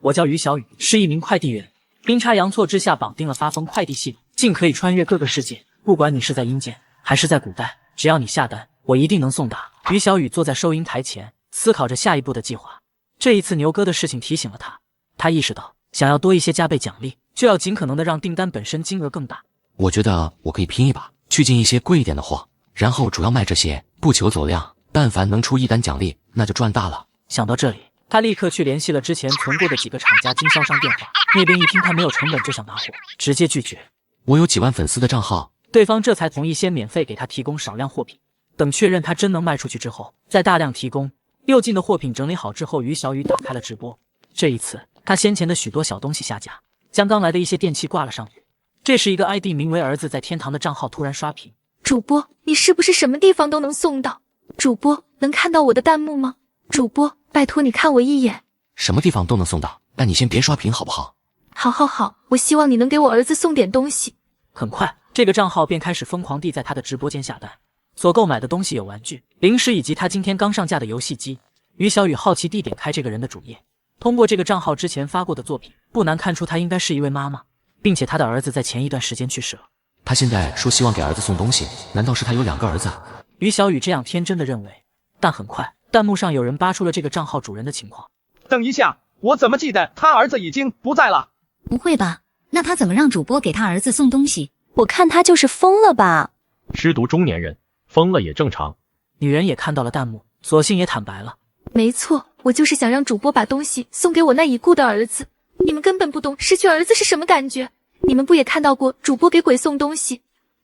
我叫于小雨，是一名快递员。阴差阳错之下绑定了发疯快递系统，竟可以穿越各个世界。不管你是在阴间还是在古代，只要你下单，我一定能送达。于小雨坐在收银台前，思考着下一步的计划。这一次牛哥的事情提醒了他，他意识到想要多一些加倍奖励，就要尽可能的让订单本身金额更大。我觉得我可以拼一把，去进一些贵一点的货，然后主要卖这些，不求走量，但凡能出一单奖励，那就赚大了。想到这里，他立刻去联系了之前存过的几个厂家经销商电话，那边一听他没有成本就想拿货，直接拒绝。我有几万粉丝的账号，对方这才同意先免费给他提供少量货品，等确认他真能卖出去之后，再大量提供。又进的货品整理好之后，于小雨打开了直播。这一次，他先前的许多小东西下架，将刚来的一些电器挂了上去。这时，一个 ID 名为儿子在天堂的账号突然刷屏：主播，你是不是什么地方都能送到？主播，能看到我的弹幕吗？主播，拜托你看我一眼。什么地方都能送到，但你先别刷屏好不好？好，我希望你能给我儿子送点东西。很快，这个账号便开始疯狂地在他的直播间下单。所购买的东西有玩具、零食以及他今天刚上架的游戏机。于小雨好奇地点开这个人的主页，通过这个账号之前发过的作品，不难看出他应该是一位妈妈，并且他的儿子在前一段时间去世了。他现在说希望给儿子送东西，难道是他有2个儿子？于小雨这样天真的认为，但很快弹幕上有人扒出了这个账号主人的情况。等一下，我怎么记得他儿子已经不在了？不会吧？那他怎么让主播给他儿子送东西？我看他就是疯了吧。失独中年人，疯了也正常。女人也看到了弹幕，索性也坦白了。没错，我就是想让主播把东西送给我那已故的儿子。你们根本不懂失去儿子是什么感觉。你们不也看到过主播给鬼送东西？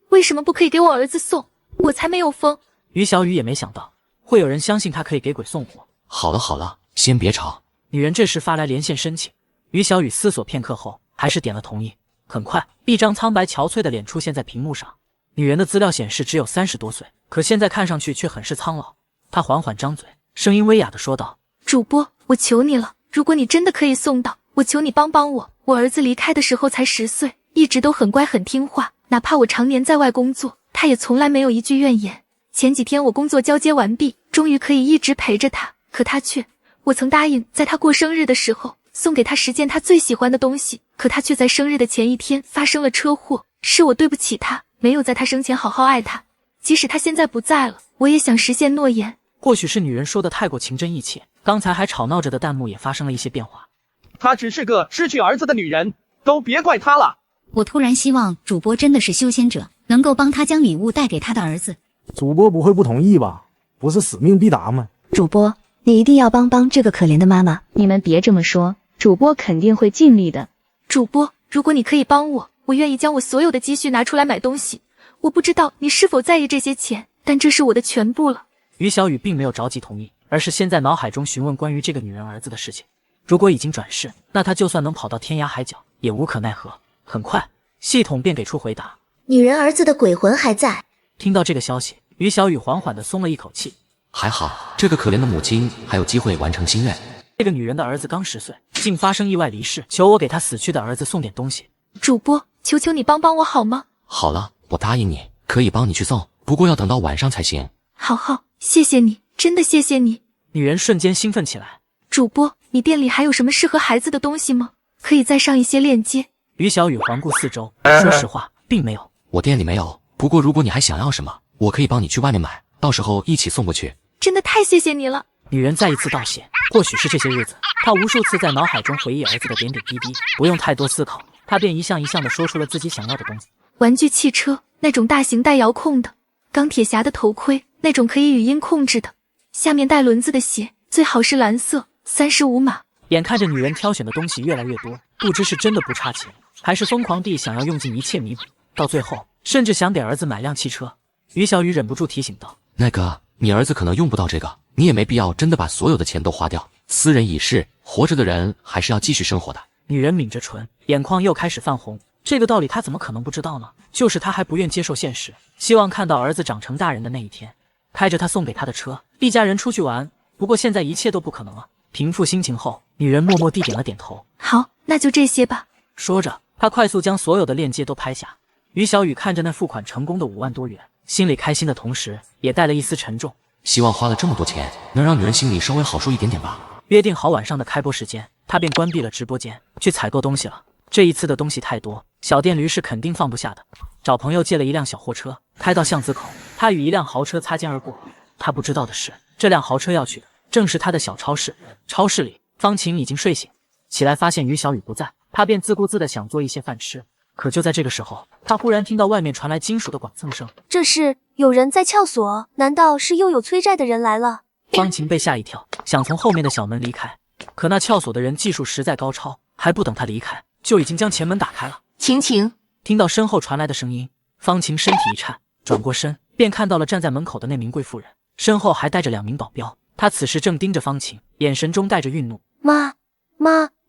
为什么不可以给我儿子送？我才没有疯。于小雨也没想到会有人相信他可以给鬼送货。好了，先别吵。女人这时发来连线申请，于小雨思索片刻后，还是点了同意。很快，一张苍白憔悴的脸出现在屏幕上。女人的资料显示只有30多岁，可现在看上去却很是苍老。她缓缓张嘴，声音微哑地说道：主播，我求你了，如果你真的可以送到，我求你帮帮我。我儿子离开的时候才10岁，一直都很乖很听话，哪怕我常年在外工作，他也从来没有一句怨言。前几天我工作交接完毕，终于可以一直陪着他，可他却……我曾答应在他过生日的时候送给他10件他最喜欢的东西，可他却在生日的前一天发生了车祸，是我对不起他，没有在他生前好好爱他。即使他现在不在了，我也想实现诺言。或许是女人说的太过情真意切，刚才还吵闹着的弹幕也发生了一些变化。她只是个失去儿子的女人，都别怪她了。我突然希望主播真的是修仙者，能够帮他将礼物带给他的儿子。主播不会不同意吧？不是使命必达吗？主播，你一定要帮这个可怜的妈妈。你们别这么说，主播肯定会尽力的。主播，如果你可以帮我，我愿意将我所有的积蓄拿出来买东西。我不知道你是否在意这些钱，但这是我的全部了。于小雨并没有着急同意，而是先在脑海中询问关于这个女人儿子的事情。如果已经转世，那他就算能跑到天涯海角，也无可奈何。很快，系统便给出回答：女人儿子的鬼魂还在。听到这个消息，于小雨缓缓地松了一口气。还好，这个可怜的母亲还有机会完成心愿。这个女人的儿子刚10岁，竟发生意外离世，求我给她死去的儿子送点东西。主播，求求你帮我好吗？好了，我答应你，可以帮你去送，不过要等到晚上才行。好，谢谢你，真的谢谢你。女人瞬间兴奋起来。主播，你店里还有什么适合孩子的东西吗？可以再上一些链接。于小雨环顾四周，说实话，并没有。我店里没有，不过如果你还想要什么，我可以帮你去外面买，到时候一起送过去。真的太谢谢你了。女人再一次道谢。或许是这些日子，她无数次在脑海中回忆儿子的点点滴滴，不用太多思考，她便一项一项地说出了自己想要的东西。玩具汽车，那种大型带遥控的；钢铁侠的头盔，那种可以语音控制的；下面带轮子的鞋，最好是蓝色，35码。眼看着女人挑选的东西越来越多，不知是真的不差钱，还是疯狂地想要用尽一切弥补，到最后甚至想给儿子买辆汽车。于小雨忍不住提醒道：那个，你儿子可能用不到这个，你也没必要真的把所有的钱都花掉。斯人已逝，活着的人还是要继续生活的。女人抿着唇，眼眶又开始泛红。这个道理她怎么可能不知道呢？就是她还不愿接受现实，希望看到儿子长成大人的那一天，开着他送给他的车，一家人出去玩。不过现在一切都不可能了。平复心情后，女人默默地点了点头。好，那就这些吧。说着，她快速将所有的链接都拍下。于小雨看着那付款成功的5万多元，心里开心的同时，也带了一丝沉重。希望花了这么多钱，能让女人心里稍微好受一点点吧。约定好晚上的开播时间，他便关闭了直播间，去采购东西了。这一次的东西太多，小电驴是肯定放不下的。找朋友借了一辆小货车，开到巷子口，他与一辆豪车擦肩而过。他不知道的是，这辆豪车要去的正是他的小超市。超市里，方晴已经睡醒，起来发现于小雨不在，他便自顾自的想做一些饭吃。可就在这个时候，他忽然听到外面传来金属的剐蹭声。这是有人在撬锁，难道是又有催债的人来了？方晴被吓一跳，想从后面的小门离开，可那撬锁的人技术实在高超，还不等他离开，就已经将前门打开了。晴晴，听到身后传来的声音，方晴身体一颤，转过身便看到了站在门口的那名贵妇人，身后还带着2名保镖。他此时正盯着方晴，眼神中带着愠怒。妈，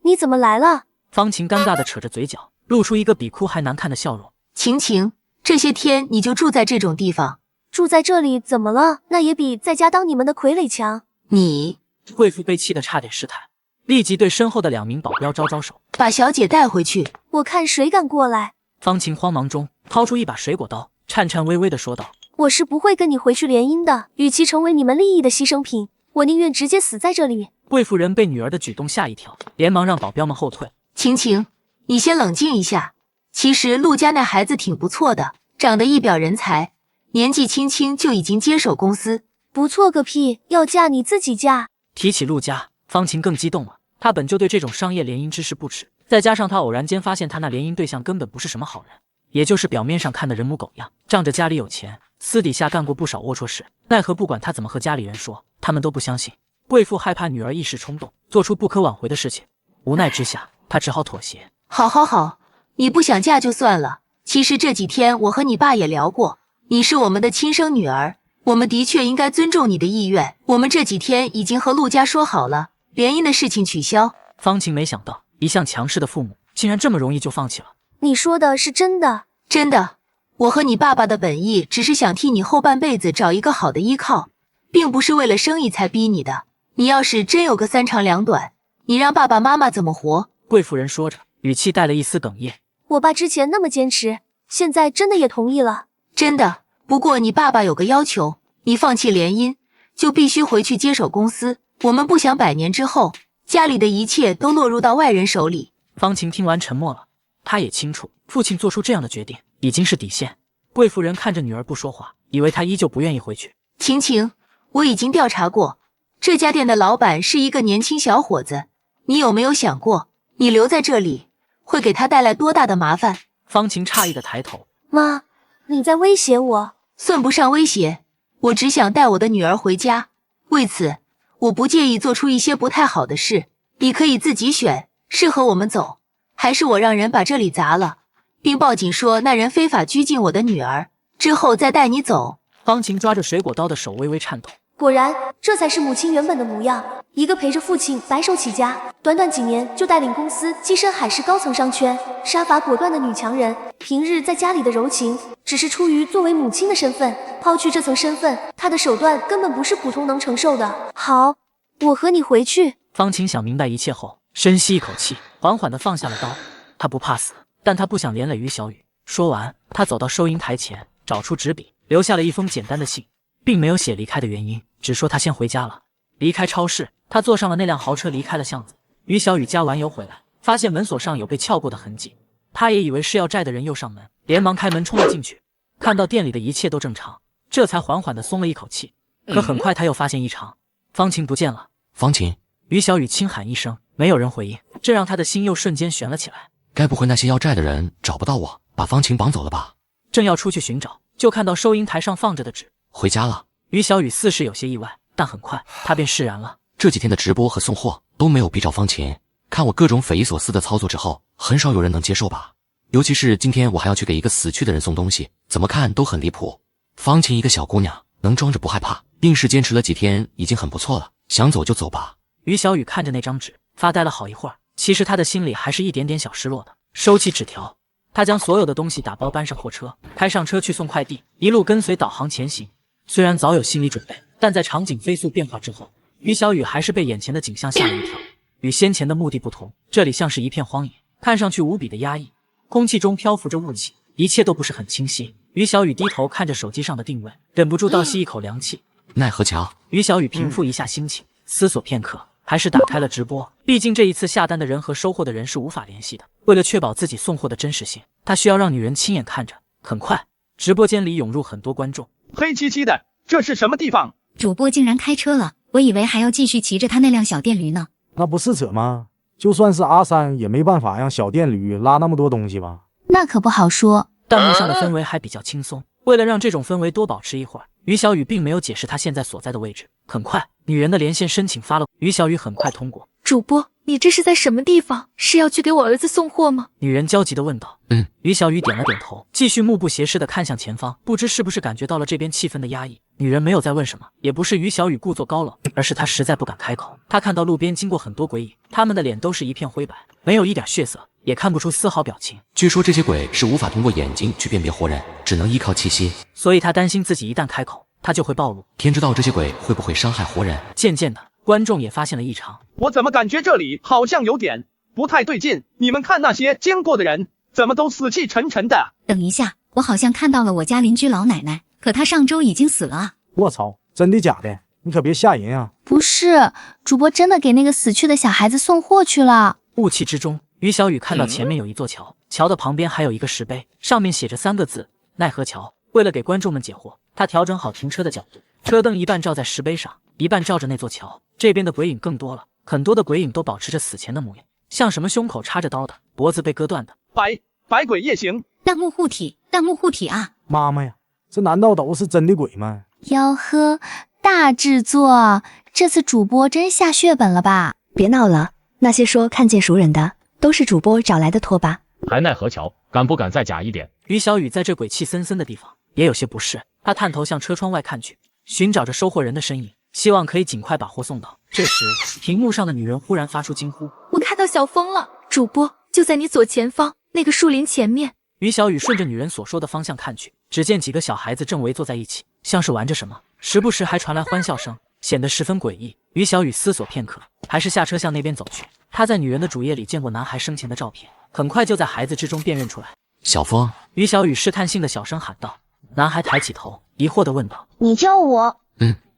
你怎么来了？方晴尴尬地扯着嘴角，露出一个比哭还难看的笑容。晴晴，这些天你就住在这种地方？住在这里怎么了？那也比在家当你们的傀儡强。你……贵妇被气得差点失态，立即对身后的2名保镖招招手，把小姐带回去。我看谁敢过来。方晴慌忙中掏出一把水果刀，颤颤巍巍地说道：我是不会跟你回去联姻的，与其成为你们利益的牺牲品，我宁愿直接死在这里。贵妇人被女儿的举动吓一跳，连忙让保镖们后退。晴晴，你先冷静一下。其实陆家那孩子挺不错的，长得一表人才，年纪轻轻就已经接手公司。不错个屁，要嫁你自己嫁。提起陆家，方晴更激动了。他本就对这种商业联姻之事不耻，再加上他偶然间发现他那联姻对象根本不是什么好人，也就是表面上看的人模狗样，仗着家里有钱，私底下干过不少龌龊事。奈何不管他怎么和家里人说，他们都不相信。贵妇害怕女儿一时冲动，做出不可挽回的事情，无奈之下，她只好妥协。好，你不想嫁就算了。其实这几天我和你爸也聊过，你是我们的亲生女儿，我们的确应该尊重你的意愿。我们这几天已经和陆家说好了，联姻的事情取消。方晴没想到，一向强势的父母竟然这么容易就放弃了。你说的是真的？真的。我和你爸爸的本意只是想替你后半辈子找一个好的依靠，并不是为了生意才逼你的。你要是真有个3长2短，你让爸爸妈妈怎么活？贵妇人说着，语气带了一丝哽咽。我爸之前那么坚持，现在真的也同意了。真的，不过你爸爸有个要求，你放弃联姻，就必须回去接手公司。我们不想100年之后，家里的一切都落入到外人手里。方晴听完沉默了，他也清楚，父亲做出这样的决定已经是底线。贵妇人看着女儿不说话，以为她依旧不愿意回去。晴晴，我已经调查过，这家店的老板是一个年轻小伙子，你有没有想过，你留在这里会给他带来多大的麻烦？方晴诧异的抬头。妈，你在威胁我？算不上威胁，我只想带我的女儿回家，为此我不介意做出一些不太好的事，你可以自己选，是和我们走，还是我让人把这里砸了，并报警说那人非法拘禁我的女儿，之后再带你走。方晴抓着水果刀的手微微颤抖。果然，这才是母亲原本的模样，一个陪着父亲白手起家，短短几年就带领公司跻身海事高层商圈，杀伐果断的女强人。平日在家里的柔情，只是出于作为母亲的身份，抛去这层身份，她的手段根本不是普通能承受的。好，我和你回去。方晴想明白一切后，深吸一口气，缓缓地放下了刀。她不怕死，但她不想连累于小雨。说完，她走到收银台前，找出纸笔，留下了一封简单的信，并没有写离开的原因，只说他先回家了。离开超市，他坐上了那辆豪车离开了巷子。于小雨加完油回来，发现门锁上有被撬过的痕迹，他也以为是要债的人又上门，连忙开门冲了进去。看到店里的一切都正常，这才缓缓地松了一口气。可很快他又发现异常，方晴不见了。方晴，于小雨轻喊一声，没有人回应，这让他的心又瞬间悬了起来。该不会那些要债的人找不到我，把方晴绑走了吧？正要出去寻找，就看到收银台上放着的纸。回家了。于小雨似是有些意外，但很快他便释然了。这几天的直播和送货都没有比找方晴，看我各种匪夷所思的操作之后，很少有人能接受吧？尤其是今天我还要去给一个死去的人送东西，怎么看都很离谱。方晴一个小姑娘，能装着不害怕，硬是坚持了几天，已经很不错了。想走就走吧。于小雨看着那张纸，发呆了好一会儿。其实他的心里还是一点点小失落的。收起纸条，他将所有的东西打包搬上货车，开上车去送快递，一路跟随导航前行。虽然早有心理准备，但在场景飞速变化之后，于小雨还是被眼前的景象吓了一跳。与先前的目的不同，这里像是一片荒野，看上去无比的压抑，空气中漂浮着雾气，一切都不是很清晰。于小雨低头看着手机上的定位，忍不住倒吸一口凉气。奈何桥。于小雨平复一下心情，思索片刻，还是打开了直播。毕竟这一次下单的人和收货的人是无法联系的。为了确保自己送货的真实性，他需要让女人亲眼看着。很快，直播间里涌入很多观众。黑漆漆的，这是什么地方？主播竟然开车了，我以为还要继续骑着他那辆小电驴呢。那不是扯吗？就算是阿三，也没办法让小电驴拉那么多东西吧？那可不好说。弹幕上的氛围还比较轻松，为了让这种氛围多保持一会儿，于小雨并没有解释她现在所在的位置。很快，女人的连线申请发了，于小雨很快通过。主播，你这是在什么地方？是要去给我儿子送货吗？女人焦急地问道。于小雨点了点头，继续目不斜视地看向前方，不知是不是感觉到了这边气氛的压抑。女人没有再问什么，也不是于小雨故作高冷，而是她实在不敢开口。她看到路边经过很多鬼影，他们的脸都是一片灰白，没有一点血色，也看不出丝毫表情。据说这些鬼是无法通过眼睛去辨别活人，只能依靠气息，所以她担心自己一旦开口，她就会暴露。天知道这些鬼会不会伤害活人。渐渐的，观众也发现了异常。我怎么感觉这里好像有点不太对劲？你们看那些经过的人，怎么都死气沉沉的？等一下，我好像看到了我家邻居老奶奶，可她上周已经死了啊！我操，真的假的？你可别吓人啊！不是，主播真的给那个死去的小孩子送货去了。雾气之中，于小雨看到前面有一座桥，桥的旁边还有一个石碑，上面写着3个字：奈何桥。为了给观众们解惑，他调整好停车的角度，车灯一半照在石碑上，一半照着那座桥。这边的鬼影更多了，很多的鬼影都保持着死前的模样，像什么胸口插着刀的，脖子被割断的。百鬼夜行，弹幕护体，弹幕护体啊！妈妈呀，这难道都是真的鬼吗？吆喝，大制作，这次主播真下血本了吧？别闹了，那些说看见熟人的，都是主播找来的拖把。还奈何桥，敢不敢再假一点？于小雨在这鬼气森森的地方也有些不适，他探头向车窗外看去，寻找着收货人的身影，希望可以尽快把货送到。这时，屏幕上的女人忽然发出惊呼：我看到小峰了！主播，就在你左前方那个树林前面。于小雨顺着女人所说的方向看去，只见几个小孩子正围坐在一起，像是玩着什么，时不时还传来欢笑声，显得十分诡异。于小雨思索片刻，还是下车向那边走去。他在女人的主页里见过男孩生前的照片，很快就在孩子之中辨认出来。小峰，于小雨试探性的小声喊道。男孩抬起头，疑惑地问道：你叫我？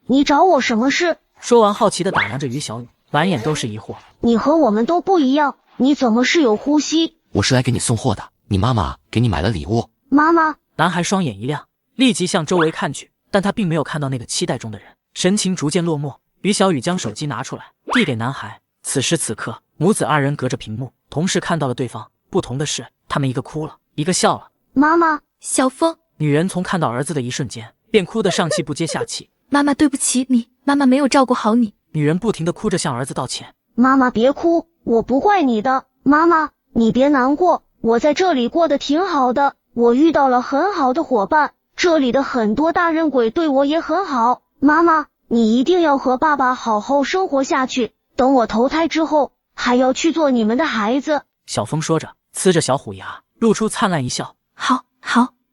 你找我什么事？说完好奇地打量着于小雨，满眼都是疑惑。你和我们都不一样，你怎么是有呼吸？我是来给你送货的，你妈妈给你买了礼物。妈妈？男孩双眼一亮，立即向周围看去，但他并没有看到那个期待中的人，神情逐渐落寞。于小雨将手机拿出来，递给男孩。此时此刻，母子二人隔着屏幕，同时看到了对方。不同的是，他们一个哭了，一个笑了。妈妈，小峰。女人从看到儿子的一瞬间，便哭得上气不接下气。妈妈对不起你，妈妈没有照顾好你。女人不停地哭着向儿子道歉。妈妈别哭，我不怪你的。妈妈，你别难过，我在这里过得挺好的，我遇到了很好的伙伴，这里的很多大人鬼对我也很好。妈妈，你一定要和爸爸好好生活下去，等我投胎之后，还要去做你们的孩子。小峰说着，呲着小虎牙，露出灿烂一笑。好。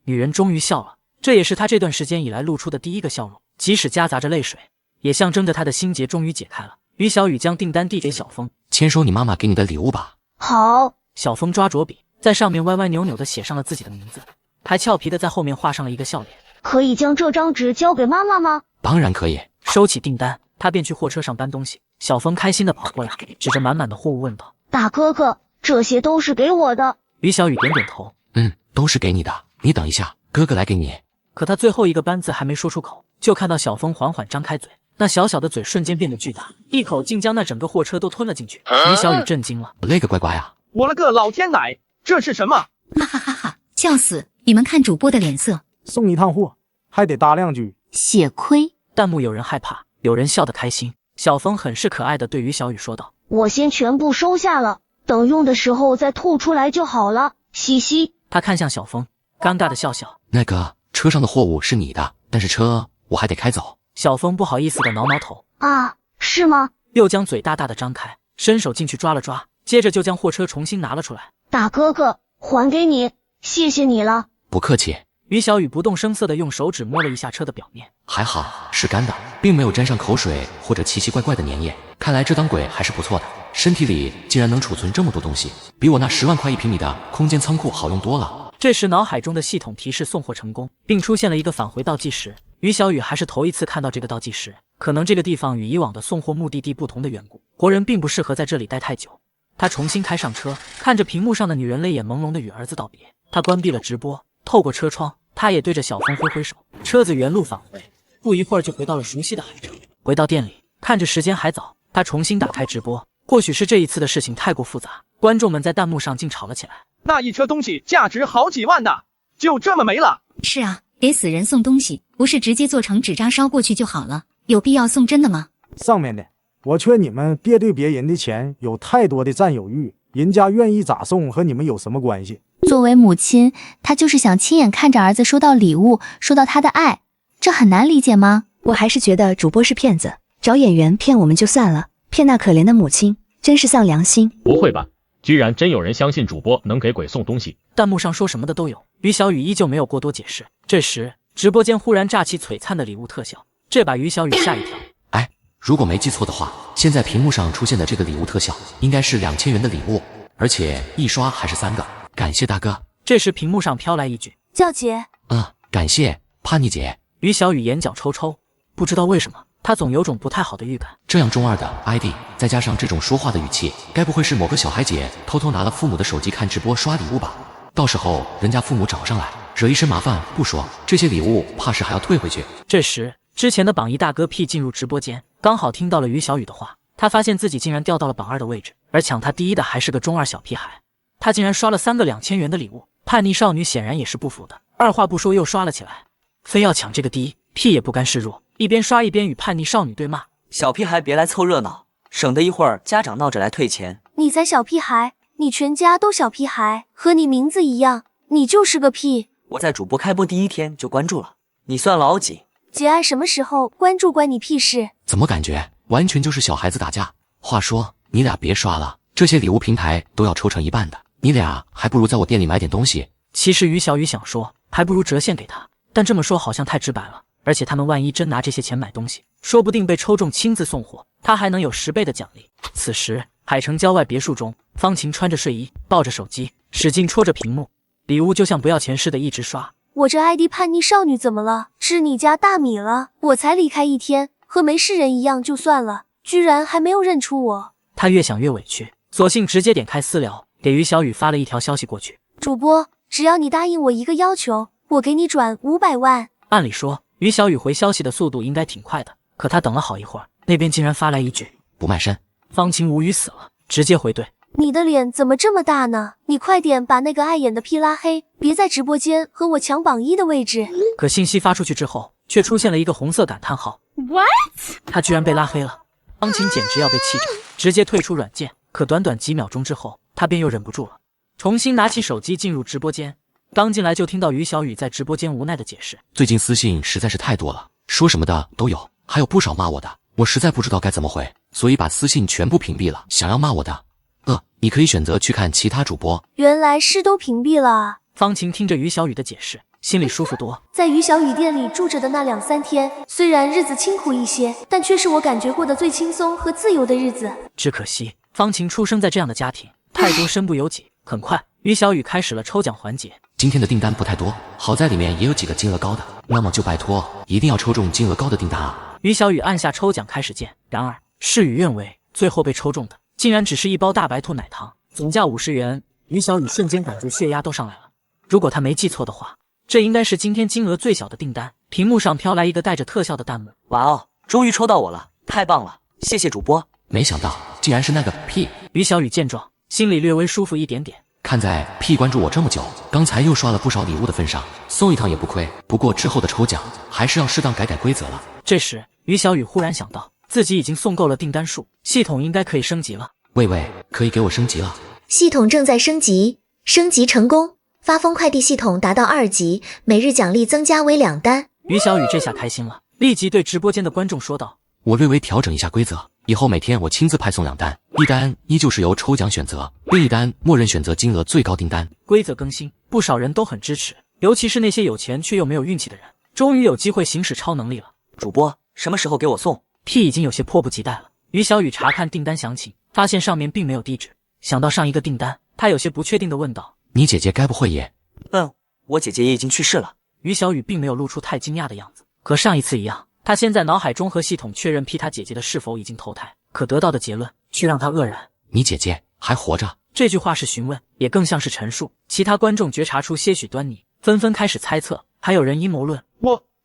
女人终于笑了，这也是她这段时间以来露出的第一个笑容，即使夹杂着泪水，也象征着她的心结终于解开了。于小雨将订单递给小峰，签收你妈妈给你的礼物吧。好。小峰抓着笔，在上面歪歪扭扭地写上了自己的名字，还俏皮地在后面画上了一个笑脸。可以将这张纸交给妈妈吗？当然可以。收起订单，他便去货车上搬东西。小峰开心地跑过来，指着满满的货物问道：大哥哥，这些都是给我的。于小雨点点头，都是给你的，你等一下，哥哥来给你。可他最后一个班字还没说出口，就看到小峰缓缓张开嘴，那小小的嘴瞬间变得巨大，一口竟将那整个货车都吞了进去。于小雨震惊了，那个乖乖啊！我了个老天奶，这是什么？哈哈哈哈，笑死！你们看主播的脸色。送一趟货，还得搭2句。血亏。弹幕有人害怕，有人笑得开心。小峰很是可爱地对于小雨说道：我先全部收下了，等用的时候再吐出来就好了，嘻嘻。他看向小峰，尴尬的笑笑。那个车上的货物是你的，但是车我还得开走。小峰不好意思的挠挠头。啊，是吗？又将嘴大大的张开，伸手进去抓了抓，接着就将货车重新拿了出来。大哥哥，还给你，谢谢你了。不客气。于小雨不动声色地用手指摸了一下车的表面，还好是干的，并没有沾上口水或者奇奇怪怪的粘液。看来这当鬼还是不错的，身体里竟然能储存这么多东西，比我那10万块1平米的空间仓库好用多了。这时脑海中的系统提示送货成功，并出现了一个返回倒计时。于小雨还是头一次看到这个倒计时，可能这个地方与以往的送货目的地不同的缘故，活人并不适合在这里待太久。他重新开上车，看着屏幕上的女人泪眼朦胧的与儿子道别。他关闭了直播，透过车窗，他也对着小峰挥挥手。车子原路返回，不一会儿就回到了熟悉的海城。回到店里，看着时间还早，他重新打开直播。或许是这一次的事情太过复杂，观众们在弹幕上竟吵了起来。那一车东西价值好几万呢，就这么没了？是啊，给死人送东西，不是直接做成纸扎烧过去就好了？有必要送真的吗？上面的，我劝你们别对别人的钱有太多的占有欲，人家愿意咋送和你们有什么关系？作为母亲，她就是想亲眼看着儿子收到礼物，收到他的爱，这很难理解吗？我还是觉得主播是骗子，找演员骗我们就算了，骗那可怜的母亲，真是丧良心。不会吧，居然真有人相信主播能给鬼送东西？弹幕上说什么的都有，于小雨依旧没有过多解释。这时直播间忽然炸起璀璨的礼物特效，这把于小雨吓一跳。哎，如果没记错的话，现在屏幕上出现的这个礼物特效应该是2000元的礼物，而且一刷还是3个，感谢大哥。这时屏幕上飘来一句叫姐。感谢叛逆姐。于小雨眼角抽抽，不知道为什么他总有种不太好的预感。这样中二的 ID 再加上这种说话的语气，该不会是某个小孩姐偷偷拿了父母的手机看直播刷礼物吧？到时候人家父母找上来惹一身麻烦不说，这些礼物怕是还要退回去。这时之前的榜一大哥 P 进入直播间，刚好听到了于小雨的话，他发现自己竟然掉到了榜2的位置，而抢他第一的还是个中二小屁孩。他竟然刷了3个2000元的礼物，叛逆少女显然也是不服的，二话不说又刷了起来，非要抢这个第一。P 也不甘示弱，一边刷一边与叛逆少女对骂：小屁孩别来凑热闹，省得一会儿家长闹着来退钱。你才小屁孩，你全家都小屁孩，和你名字一样，你就是个屁。我在主播开播第一天就关注了，你算老几？节哀什么时候关注关你屁事？怎么感觉完全就是小孩子打架？话说你俩别刷了，这些礼物平台都要抽成一半的，你俩还不如在我店里买点东西。其实于小雨想说还不如折现给他，但这么说好像太直白了，而且他们万一真拿这些钱买东西，说不定被抽中亲自送货，他还能有10倍的奖励。此时海城郊外别墅中，方晴穿着睡衣抱着手机使劲戳着屏幕，礼物就像不要钱似的一直刷。我这 ID 叛逆少女怎么了？吃你家大米了？我才离开1天，和没事人一样就算了，居然还没有认出我。他越想越委屈，索性直接点开私聊，给于小雨发了一条消息过去：主播，只要你答应我一个要求，我给你转500万。按理说于小雨回消息的速度应该挺快的，可他等了好一会儿，那边竟然发来一句不卖身。方晴无语死了，直接回怼：你的脸怎么这么大呢？你快点把那个碍眼的 P 拉黑，别在直播间和我抢榜1的位置。可信息发出去之后，却出现了一个红色感叹号。What？ 他居然被拉黑了！方晴简直要被气炸，直接退出软件。可短短几秒钟之后，他便又忍不住了，重新拿起手机进入直播间。刚进来就听到于小雨在直播间无奈的解释：最近私信实在是太多了，说什么的都有，还有不少骂我的，我实在不知道该怎么回，所以把私信全部屏蔽了。想要骂我的，你可以选择去看其他主播。原来是都屏蔽了啊！方晴听着于小雨的解释，心里舒服多。在于小雨店里住着的那2、3天，虽然日子清苦一些，但却是我感觉过的最轻松和自由的日子。只可惜方晴出生在这样的家庭，太多身不由己。很快于小雨开始了抽奖环节。今天的订单不太多，好在里面也有几个金额高的，那么就拜托一定要抽中金额高的订单啊！于小雨按下抽奖开始键，然而事与愿违，最后被抽中的竟然只是一包大白兔奶糖，总价50元。于小雨瞬间感觉血压都上来了。如果他没记错的话，这应该是今天金额最小的订单。屏幕上飘来一个带着特效的弹幕：哇哦，终于抽到我了，太棒了，谢谢主播。没想到竟然是那个 P。 于小雨见状，心里略微舒服一点点。看在 P 关注我这么久，刚才又刷了不少礼物的份上，送一趟也不亏。不过之后的抽奖还是要适当改规则了。这时于小雨忽然想到，自己已经送够了订单数，系统应该可以升级了。喂，可以给我升级了。系统正在升级，升级成功，发疯快递系统达到2级，每日奖励增加为2单。于小雨这下开心了，立即对直播间的观众说道：我略微调整一下规则，以后每天我亲自派送2单，一单依旧是由抽奖选择，另一单默认选择金额最高订单。规则更新，不少人都很支持，尤其是那些有钱却又没有运气的人，终于有机会行使超能力了。主播，什么时候给我送？ P 已经有些迫不及待了。于小雨查看订单详情，发现上面并没有地址。想到上一个订单，他有些不确定地问道：你姐姐该不会也……我姐姐也已经去世了。于小雨并没有露出太惊讶的样子，和上一次一样，他先在脑海中和系统确认 P 他姐姐的是否已经投胎。可得到的结论却让他愕然。你姐姐还活着？这句话是询问，也更像是陈述。其他观众觉察出些许端倪，纷纷开始猜测，还有人阴谋论。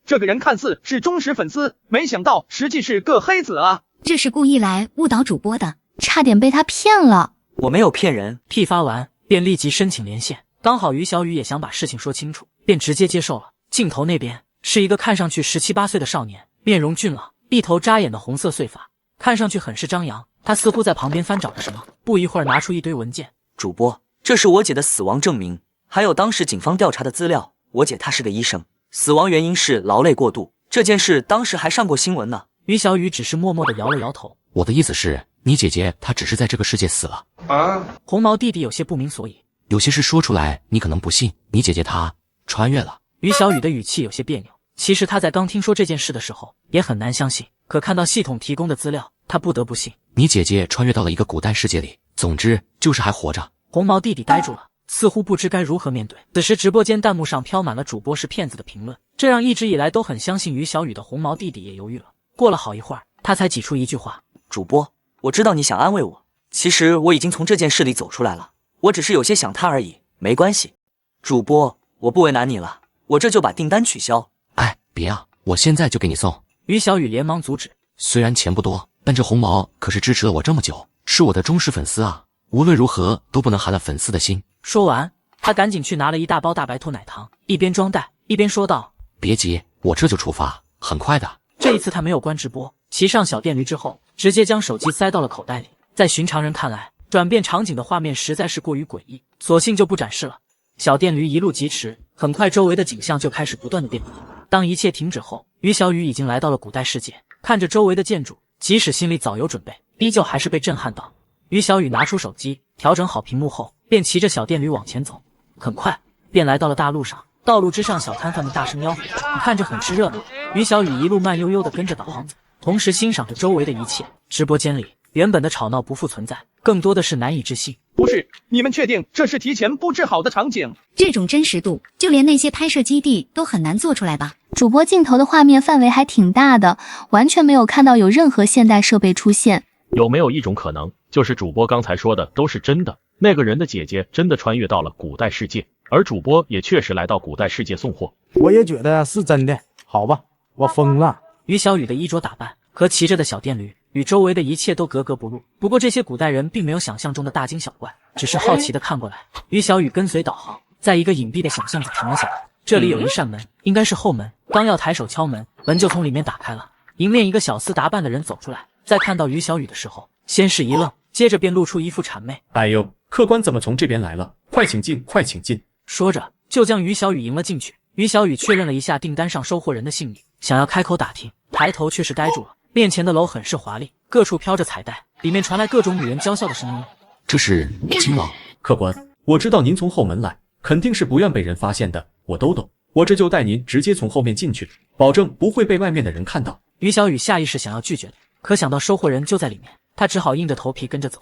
这个人看似是忠实粉丝，没想到实际是个黑子啊！这是故意来误导主播的，差点被他骗了。我没有骗人。屁发完便立即申请连线，刚好于小雨也想把事情说清楚，便直接接受了。镜头那边是一个看上去17、18岁的少年，面容俊朗，一头扎眼的红色碎发，看上去很是张扬。他似乎在旁边翻找着什么，不一会儿拿出一堆文件。主播，这是我姐的死亡证明，还有当时警方调查的资料。我姐她是个医生，死亡原因是劳累过度，这件事当时还上过新闻呢。于小雨只是默默地摇了摇头。我的意思是，你姐姐她只是在这个世界死了啊！红毛弟弟有些不明所以，有些事说出来你可能不信，你姐姐她穿越了。于小雨的语气有些别扭。其实他在刚听说这件事的时候也很难相信，可看到系统提供的资料，他不得不信。你姐姐穿越到了一个古代世界里，总之就是还活着。红毛弟弟呆住了，似乎不知该如何面对。此时直播间弹幕上飘满了主播是骗子的评论，这让一直以来都很相信于小雨的红毛弟弟也犹豫了。过了好一会儿，他才挤出一句话：主播，我知道你想安慰我，其实我已经从这件事里走出来了，我只是有些想他而已，没关系。主播，我不为难你了，我这就把订单取消。哎，别啊，我现在就给你送。于小雨连忙阻止。虽然钱不多，但这红毛可是支持了我这么久，是我的忠实粉丝啊，无论如何都不能寒了粉丝的心。说完，他赶紧去拿了一大包大白兔奶糖，一边装袋一边说道：别急，我这就出发，很快的。这一次他没有关直播，骑上小电驴之后，直接将手机塞到了口袋里。在寻常人看来，转变场景的画面实在是过于诡异，索性就不展示了。小电驴一路疾驰，很快周围的景象就开始不断的变化。当一切停止后，于小雨已经来到了古代世界，看着周围的建筑，即使心里早有准备，依旧还是被震撼到。于小雨拿出手机，调整好屏幕后，便骑着小电驴往前走。很快便来到了大路上，道路之上小摊贩们大声吆喝，看着很是热闹。于小雨一路慢悠悠地跟着导航走，同时欣赏着周围的一切。直播间里原本的吵闹不复存在，更多的是难以置信。不是，你们确定这是提前布置好的场景？这种真实度，就连那些拍摄基地都很难做出来吧？主播镜头的画面范围还挺大的，完全没有看到有任何现代设备出现。有没有一种可能，就是主播刚才说的都是真的？那个人的姐姐真的穿越到了古代世界，而主播也确实来到古代世界送货。我也觉得是真的。好吧，我疯了。于小雨的衣着打扮和骑着的小电驴与周围的一切都格格不入。不过这些古代人并没有想象中的大惊小怪，只是好奇地看过来。于小雨跟随导航，在一个隐蔽的小巷子停了下来。这里有一扇门，应该是后门。刚要抬手敲门，门就从里面打开了，迎面一个小厮打扮的人走出来。在看到于小雨的时候，先是一愣，接着便露出一副谄媚：哎呦，客官怎么从这边来了？快请进，快请进。说着就将于小雨迎了进去。于小雨确认了一下订单上收货人的姓名，想要开口打听，抬头却是呆住了。面前的楼很是华丽，各处飘着彩带，里面传来各种女人娇笑的声音。这是金王。客官，我知道您从后门来，肯定是不愿被人发现的，我都懂。我这就带您直接从后面进去，保证不会被外面的人看到。于小雨下意识想要拒绝的，可想到收货人就在里面，他只好硬着头皮跟着走。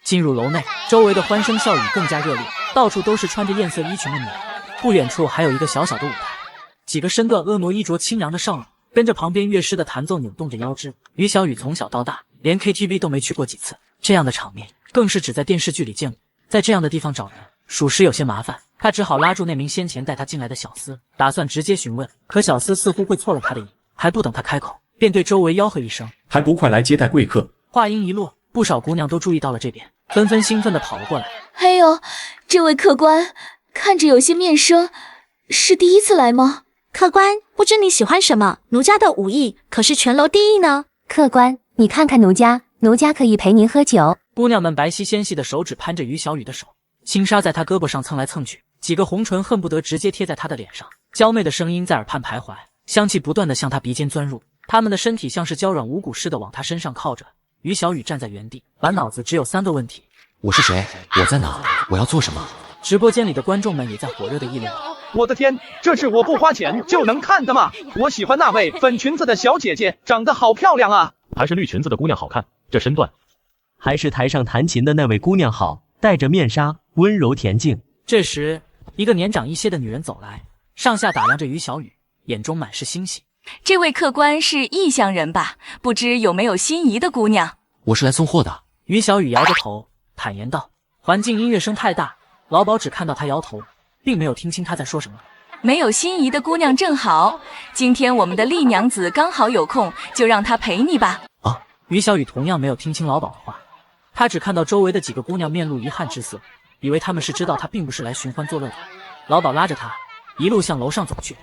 进入楼内，周围的欢声笑语更加热烈，到处都是穿着艳色衣裙的女人。不远处还有一个小小的舞台，几个身段婀娜衣着清凉的少女跟着旁边乐师的弹奏扭动着腰肢。于小雨从小到大连 KTV 都没去过几次，这样的场面更是只在电视剧里见过。在这样的地方找人，属实有些麻烦。他只好拉住那名先前带他进来的小厮，打算直接询问，可小厮似乎会错了他的意，还不等他开口，便对周围吆喝一声：还不快来接待贵客。话音一落，不少姑娘都注意到了这边，纷纷兴奋地跑了过来。哎呦，这位客官看着有些面生，是第一次来吗？客官，不知你喜欢什么？奴家的武艺可是全楼第一呢。客官，你看看奴家可以陪您喝酒。姑娘们白皙纤细的手指攀着于小雨的手，轻纱在她胳膊上蹭来蹭去，几个红唇恨不得直接贴在她的脸上，娇媚的声音在耳畔徘徊，香气不断地向她鼻尖钻入。她们的身体像是娇软无骨似的往她身上靠着。于小雨站在原地，满脑子只有3个问题：我是谁？我在哪？我要做什么？直播间里的观众们也在火热的议论。我的天，这是我不花钱就能看的吗？我喜欢那位粉裙子的小姐姐，长得好漂亮啊！还是绿裙子的姑娘好看，这身段。还是台上弹琴的那位姑娘好，戴着面纱，温柔恬静。这时，一个年长一些的女人走来，上下打量着于小雨，眼中满是欣喜。这位客官是异乡人吧？不知有没有心仪的姑娘？我是来送货的。于小雨摇着头，坦言道。环境音乐声太大，老鸨只看到他摇头，并没有听清他在说什么。没有心仪的姑娘正好，今天我们的丽娘子刚好有空，就让她陪你吧。于小雨同样没有听清老鸨的话，他只看到周围的几个姑娘面露遗憾之色，以为他们是知道他并不是来寻欢作乐的。老鸨拉着他一路向楼上走去，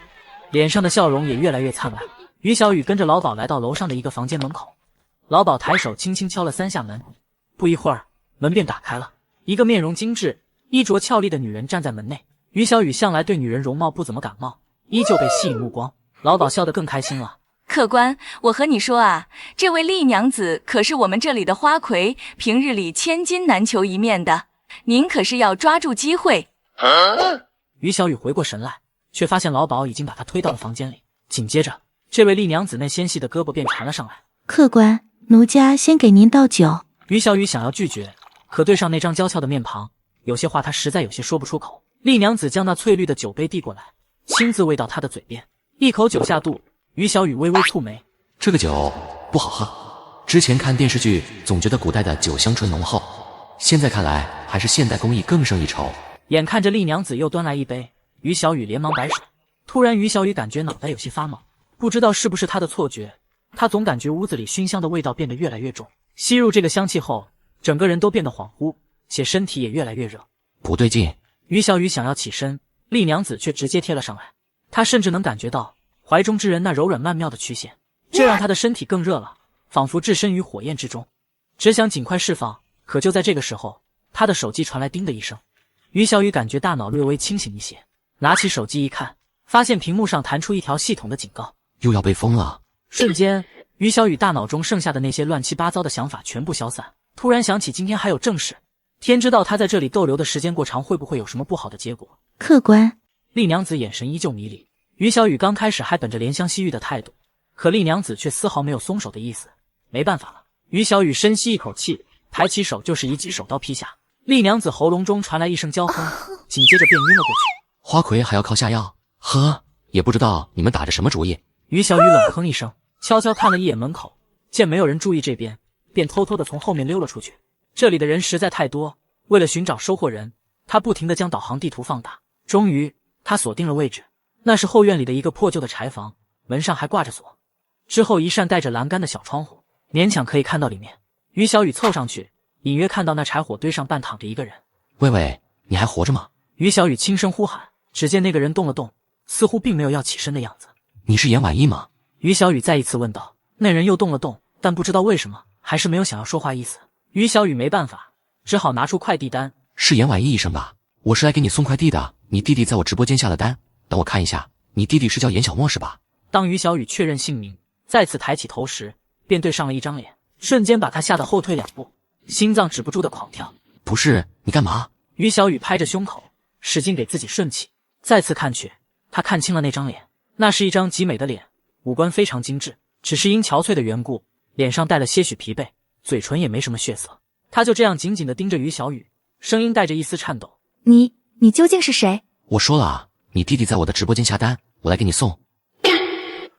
脸上的笑容也越来越灿烂。于小雨跟着老鸨来到楼上的一个房间门口，老鸨抬手轻轻敲了3下门，不一会儿门便打开了，一个面容精致、衣着俏丽的女人站在门内。于小雨向来对女人容貌不怎么感冒，依旧被吸引目光。老鸨笑得更开心了。客官，我和你说啊，这位丽娘子可是我们这里的花魁，平日里千金难求一面的，您可是要抓住机会。于小雨回过神来，却发现老鸨已经把她推到了房间里。紧接着，这位丽娘子那纤细的胳膊便缠了上来。客官，奴家先给您倒酒。于小雨想要拒绝，可对上那张娇俏的面庞，有些话她实在有些说不出口。丽娘子将那翠绿的酒杯递过来，亲自喂到她的嘴边，一口酒下肚。于小雨微微蹙眉，这个酒不好喝。之前看电视剧总觉得古代的酒香醇浓厚，现在看来还是现代工艺更胜一筹。眼看着丽娘子又端来一杯，于小雨连忙摆手。突然于小雨感觉脑袋有些发毛，不知道是不是她的错觉，她总感觉屋子里熏香的味道变得越来越重，吸入这个香气后，整个人都变得恍惚，且身体也越来越热。不对劲！于小雨想要起身，丽娘子却直接贴了上来。她甚至能感觉到怀中之人那柔软曼妙的曲线，这让她的身体更热了，仿佛置身于火焰之中，只想尽快释放。可就在这个时候，她的手机传来叮的一声，于小雨感觉大脑略微清醒一些，拿起手机一看，发现屏幕上弹出一条系统的警告，又要被封了。瞬间，于小雨大脑中剩下的那些乱七八糟的想法全部消散，突然想起今天还有正事，天知道他在这里逗留的时间过长会不会有什么不好的结果。客官，丽娘子眼神依旧迷离。于小雨刚开始还本着怜香惜玉的态度，可丽娘子却丝毫没有松手的意思。没办法了，于小雨深吸一口气，抬起手就是一记手刀劈下。丽娘子喉咙中传来一声娇哼，紧接着便晕了过去。花魁还要靠下药？呵，也不知道你们打着什么主意。于小雨冷哼一声，悄悄看了一眼门口，见没有人注意这边，便偷偷的从后面溜了出去。这里的人实在太多，为了寻找收货人，他不停地将导航地图放大。终于，他锁定了位置，那是后院里的一个破旧的柴房，门上还挂着锁。之后一扇带着栏杆的小窗户，勉强可以看到里面。于小雨凑上去，隐约看到那柴火堆上半躺着一个人。喂喂，你还活着吗？于小雨轻声呼喊，只见那个人动了动，似乎并没有要起身的样子。你是严婉意吗？于小雨再一次问道。那人又动了动，但不知道为什么，还是没有想要说话意思。于小雨没办法，只好拿出快递单。是严婉意医生吧？我是来给你送快递的，你弟弟在我直播间下了单，等我看一下，你弟弟是叫严小莫是吧？当于小雨确认姓名，再次抬起头时，便对上了一张脸，瞬间把他吓得后退2步，心脏止不住的狂跳。不是，你干嘛？于小雨拍着胸口，使劲给自己顺气。再次看去，他看清了那张脸，那是一张极美的脸，五官非常精致，只是因憔悴的缘故，脸上带了些许疲惫，嘴唇也没什么血色。他就这样紧紧地盯着于小雨，声音带着一丝颤抖。你究竟是谁？我说了啊，你弟弟在我的直播间下单，我来给你送。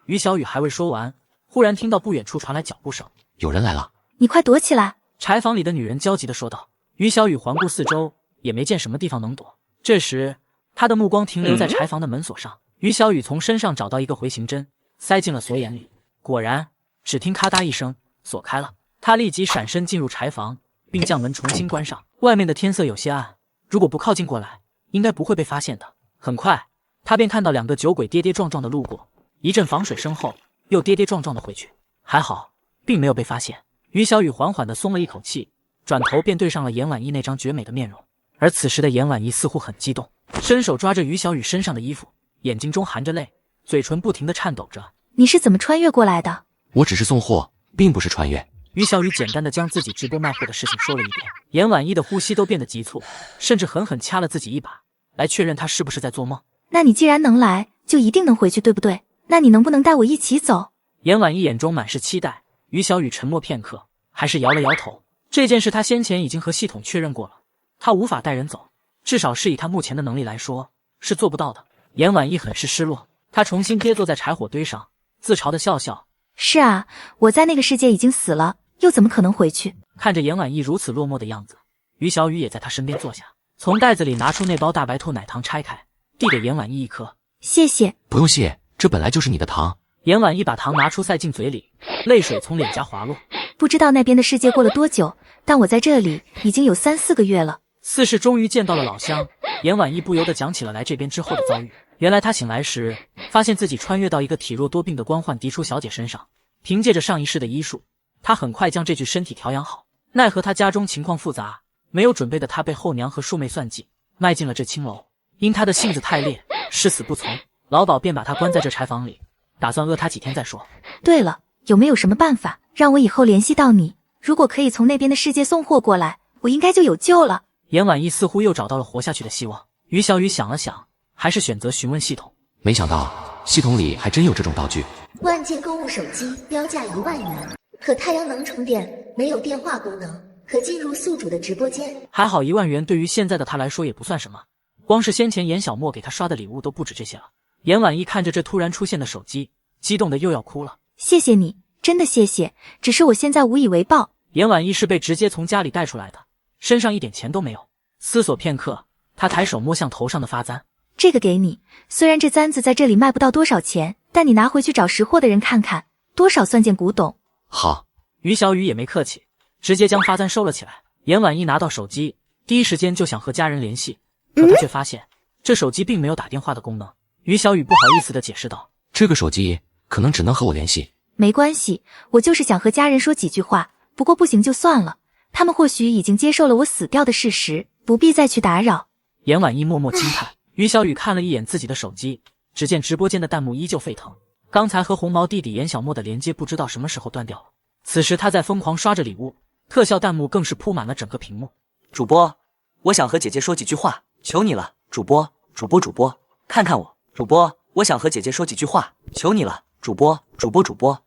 于小雨还未说完，忽然听到不远处传来脚步声，有人来了。你快躲起来！柴房里的女人焦急地说道。于小雨环顾四周，也没见什么地方能躲。这时，他的目光停留在柴房的门锁上。于小雨从身上找到一个回形针，塞进了锁眼里。果然，只听咔嗒一声，锁开了。他立即闪身进入柴房，并将门重新关上。外面的天色有些暗，如果不靠近过来，应该不会被发现的。很快，他便看到2个酒鬼跌跌撞撞的路过，一阵防水声后，又跌跌撞撞的回去。还好，并没有被发现。于小雨缓缓地松了一口气，转头便对上了严婉意那张绝美的面容。而此时的严婉意似乎很激动，伸手抓着于小雨身上的衣服，眼睛中含着泪，嘴唇不停地颤抖着。你是怎么穿越过来的？我只是送货，并不是穿越。于小雨简单地将自己直播卖货的事情说了一遍。严婉意的呼吸都变得急促，甚至狠狠掐了自己一把，来确认他是不是在做梦。那你既然能来，就一定能回去，对不对？那你能不能带我一起走？严婉意眼中满是期待。于小雨沉默片刻，还是摇了摇头。这件事他先前已经和系统确认过了，他无法带人走，至少是以他目前的能力来说，是做不到的。严婉意很是失落，他重新跌坐在柴火堆上，自嘲的笑笑。是啊，我在那个世界已经死了，又怎么可能回去？看着严婉意如此落寞的样子，于小雨也在她身边坐下，从袋子里拿出那包大白兔奶糖，拆开，递给严婉意一颗。谢谢。不用谢，这本来就是你的糖。严婉意把糖拿出塞进嘴里，泪水从脸颊滑落。不知道那边的世界过了多久，但我在这里已经有3、4个月了。似是终于见到了老乡，严婉意不由得讲起了来这边之后的遭遇。原来她醒来时，发现自己穿越到一个体弱多病的官宦嫡出小姐身上，凭借着上一世的医术，她很快将这具身体调养好。奈何她家中情况复杂，没有准备的她被后娘和庶妹算计，迈进了这青楼。因她的性子太烈，誓死不从，老鸨便把她关在这柴房里，打算饿她几天再说。对了，有没有什么办法让我以后联系到你？如果可以从那边的世界送货过来，我应该就有救了。严婉意似乎又找到了活下去的希望。于小雨想了想，还是选择询问系统。没想到系统里还真有这种道具。万件购物手机标价1万元，可太阳能充电，没有电话功能，可进入宿主的直播间。还好1万元对于现在的他来说也不算什么，光是先前严小沫给他刷的礼物都不止这些了。严婉意看着这突然出现的手机，激动的又要哭了。谢谢你，真的谢谢，只是我现在无以为报。严婉意是被直接从家里带出来的，身上一点钱都没有。思索片刻，他抬手摸向头上的发簪。这个给你，虽然这簪子在这里卖不到多少钱，但你拿回去找识货的人看看，多少算件古董。好。于小雨也没客气，直接将发簪收了起来。严婉意拿到手机，第一时间就想和家人联系，可他却发现这手机并没有打电话的功能。于小雨不好意思地解释道：这个手机可能只能和我联系。没关系，我就是想和家人说几句话，不过不行就算了，他们或许已经接受了我死掉的事实，不必再去打扰。严婉意默默轻叹。于小雨看了一眼自己的手机，只见直播间的弹幕依旧沸腾，刚才和红毛弟弟严小沫的连接不知道什么时候断掉了。此时他在疯狂刷着礼物，特效弹幕更是铺满了整个屏幕。主播，我想和姐姐说几句话，求你了，主播，看看我。主播，我想和姐姐说几句话，求你了，主播，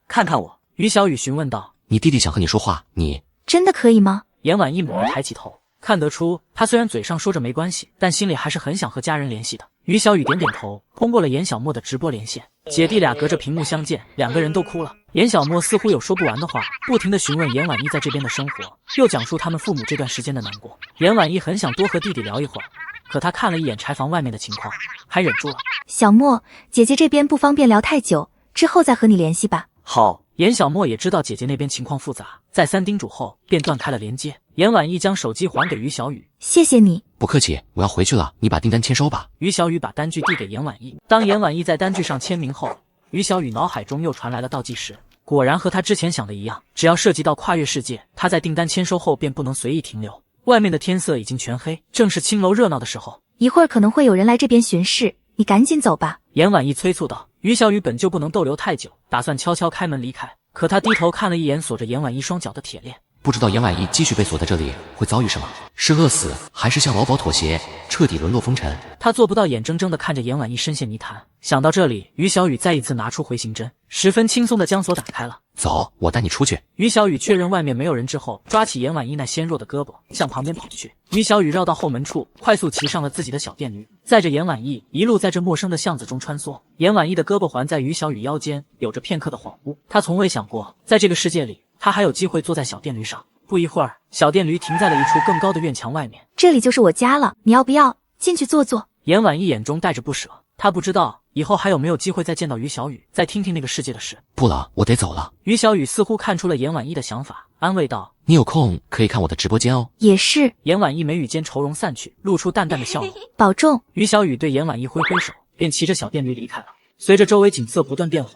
看看我。于小雨询问道：你弟弟想和你说话，你真的可以吗？严婉意猛地抬起头，看得出他虽然嘴上说着没关系，但心里还是很想和家人联系的。于小雨点点头，通过了严小沫的直播连线，姐弟俩隔着屏幕相见，两个人都哭了。严小沫似乎有说不完的话，不停地询问严婉意在这边的生活，又讲述他们父母这段时间的难过。严婉意很想多和弟弟聊一会儿，可他看了一眼柴房外面的情况，还忍住了。小沫，姐姐这边不方便聊太久，之后再和你联系吧。好。严小沫也知道姐姐那边情况复杂，再三叮嘱后便断开了连接。严婉意将手机还给于小雨，谢谢你。不客气，我要回去了，你把订单签收吧。于小雨把单据递给严婉意，当严婉意在单据上签名后，于小雨脑海中又传来了倒计时，果然和他之前想的一样，只要涉及到跨越世界，他在订单签收后便不能随意停留。外面的天色已经全黑，正是青楼热闹的时候，一会儿可能会有人来这边巡视，你赶紧走吧。严婉意催促道。于小雨本就不能逗留太久，打算悄悄开门离开，可他低头看了一眼锁着严婉意双脚的铁链，不知道严婉意继续被锁在这里会遭遇什么，是饿死还是向老鸨妥协，彻底沦落风尘。他做不到眼睁睁地看着严婉意深陷泥潭。想到这里，于小雨再一次拿出回形针，十分轻松地将锁打开了。走，我带你出去。于小雨确认外面没有人之后，抓起严婉意那纤弱的胳膊向旁边跑去。于小雨绕到后门处，快速骑上了自己的小电驴，载着严婉意一路在这陌生的巷子中穿梭。严婉意的胳膊环在于小雨腰间，有着片刻的恍惚。他从未想过，在这个世界里，他还有机会坐在小电驴上。不一会儿，小电驴停在了一处更高的院墙外面。这里就是我家了，你要不要进去坐坐？严婉意眼中带着不舍，他不知道以后还有没有机会再见到于小雨，再听听那个世界的事。不了，我得走了。于小雨似乎看出了严婉意的想法，安慰道：你有空可以看我的直播间哦。也是。严婉意眉宇间愁容散去，露出淡淡的笑容。保重。于小雨对严婉意挥挥手，便骑着小电驴离开了。随着周围景色不断变化，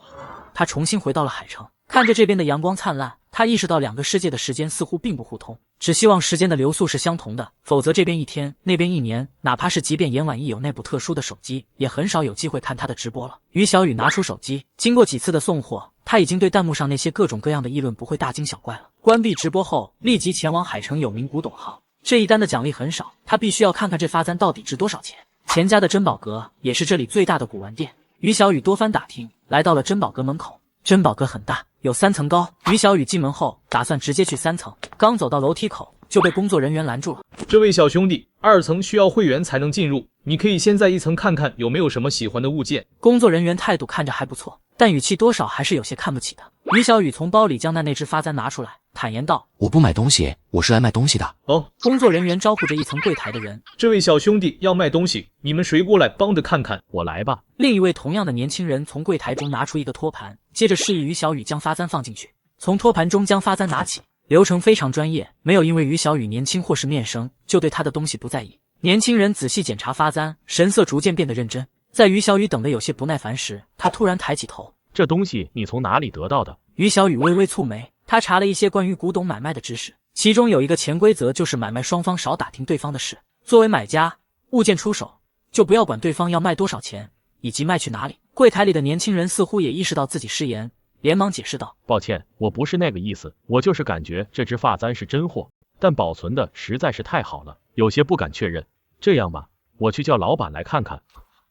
他重新回到了海城，看着这边的阳光灿烂，他意识到两个世界的时间似乎并不互通，只希望时间的流速是相同的，否则这边一天，那边一年，哪怕是即便严婉意有那部特殊的手机，也很少有机会看他的直播了。于小雨拿出手机，经过几次的送货，他已经对弹幕上那些各种各样的议论不会大惊小怪了。关闭直播后，立即前往海城有名古董行，这一单的奖励很少，他必须要看看这发簪到底值多少钱。钱家的珍宝阁也是这里最大的古玩店。于小雨多番打听，来到了珍宝阁门口。珍宝阁很大，有3层高。于小雨进门后，打算直接去3层，刚走到楼梯口，就被工作人员拦住了。这位小兄弟，2层需要会员才能进入，你可以先在一层看看有没有什么喜欢的物件。工作人员态度看着还不错，但语气多少还是有些看不起的。于小雨从包里将那只发簪拿出来，坦言道：“我不买东西，我是来卖东西的。”哦，工作人员招呼着一层柜台的人：“这位小兄弟要卖东西，你们谁过来帮着看看？我来吧。”另一位同样的年轻人从柜台中拿出一个托盘，接着示意于小雨将发簪放进去，从托盘中将发簪拿起，流程非常专业，没有因为于小雨年轻或是面生就对他的东西不在意。年轻人仔细检查发簪，神色逐渐变得认真。在于小雨等得有些不耐烦时，他突然抬起头：“这东西你从哪里得到的？”于小雨微微蹙眉，他查了一些关于古董买卖的知识，其中有一个潜规则，就是买卖双方少打听对方的事。作为买家，物件出手就不要管对方要卖多少钱，以及卖去哪里。柜台里的年轻人似乎也意识到自己失言，连忙解释道：“抱歉，我不是那个意思，我就是感觉这只发簪是真货，但保存的实在是太好了，有些不敢确认。这样吧，我去叫老板来看看。”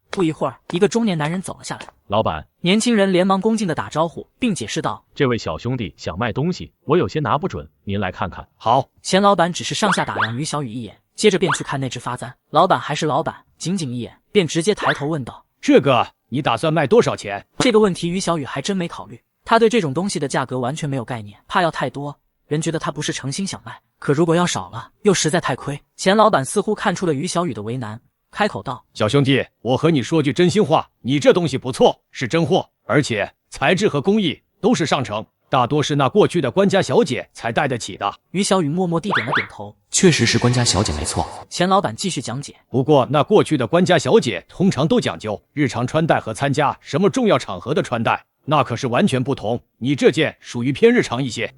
不一会儿，一个中年男人走了下来。“老板。”年轻人连忙恭敬地打招呼，并解释道：“这位小兄弟想卖东西，我有些拿不准，您来看看。”“好。”钱老板只是上下打量于小雨一眼，接着便去看那只发簪。老板还是老板，仅仅一眼便直接抬头问道：“这个你打算卖多少钱？”这个问题于小雨还真没考虑，他对这种东西的价格完全没有概念，怕要太多，人觉得他不是诚心想卖，可如果要少了，又实在太亏。钱老板似乎看出了于小雨的为难，开口道：“小兄弟，我和你说句真心话，你这东西不错，是真货，而且材质和工艺都是上乘，大多是那过去的官家小姐才戴得起的。”于小雨默默地点了点头，确实是官家小姐没错。钱老板继续讲解：“不过那过去的官家小姐通常都讲究日常穿戴和参加什么重要场合的穿戴，那可是完全不同。你这件属于偏日常一些。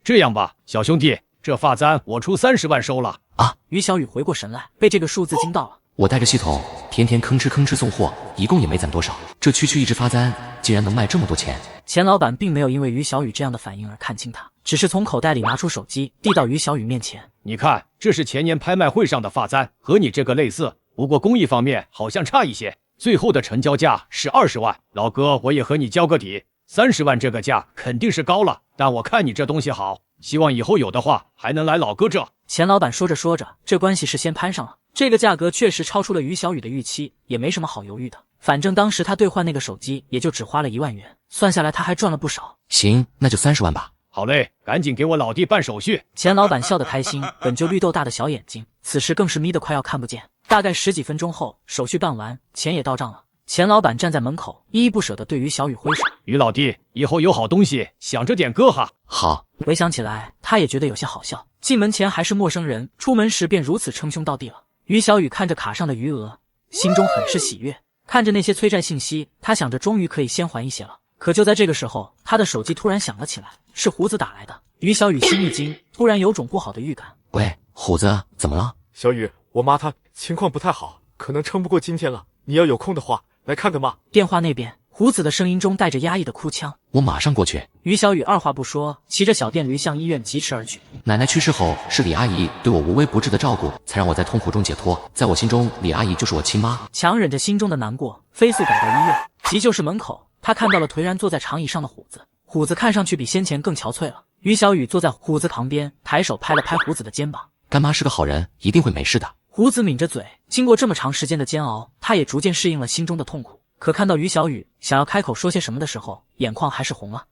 这样吧，小兄弟，这发簪我出30万收了。”啊！于小雨回过神来，被这个数字惊到了。我带着系统，天天吭哧送货，一共也没攒多少。这区一只发簪，竟然能卖这么多钱！钱老板并没有因为于小雨这样的反应而看轻他，只是从口袋里拿出手机，递到于小雨面前：“你看，这是前年拍卖会上的发簪，和你这个类似，不过工艺方面好像差一些。最后的成交价是20万，老哥，我也和你交个底，30万这个价肯定是高了，但我看你这东西好，希望以后有的话还能来老哥这。”钱老板说着说着，这关系是先攀上了。这个价格确实超出了于小雨的预期，也没什么好犹豫的。反正当时他兑换那个手机也就只花了1万元，算下来他还赚了不少。行，那就30万吧。好嘞，赶紧给我老弟办手续。钱老板笑得开心，本就绿豆大的小眼睛，此时更是眯得快要看不见。大概10几分钟后，手续办完，钱也到账了。钱老板站在门口，依依不舍地对于小雨挥手：“于老弟，以后有好东西想着点哥哈。”好。回想起来，他也觉得有些好笑。进门前还是陌生人，出门时便如此称兄道弟了。于小雨看着卡上的余额，心中很是喜悦。看着那些催债信息，他想着终于可以先还一些了。可就在这个时候，他的手机突然响了起来，是胡子打来的。于小雨心一惊，突然有种不好的预感。喂，虎子，怎么了？小雨，我妈她情况不太好，可能撑不过今天了。你要有空的话，来看看妈。电话那边，胡子的声音中带着压抑的哭腔。我马上过去。于小雨二话不说，骑着小电驴向医院疾驰而去。奶奶去世后，是李阿姨对我无微不至的照顾，才让我在痛苦中解脱。在我心中，李阿姨就是我亲妈。强忍着心中的难过，飞速赶到医院。急救室门口，他看到了颓然坐在长椅上的虎子。虎子看上去比先前更憔悴了。于小雨坐在虎子旁边，抬手拍了拍虎子的肩膀：“干妈是个好人，一定会没事的。”虎子抿着嘴，经过这么长时间的煎熬，他也逐渐适应了心中的痛苦。可看到于小雨想要开口说些什么的时候，眼眶还是红了。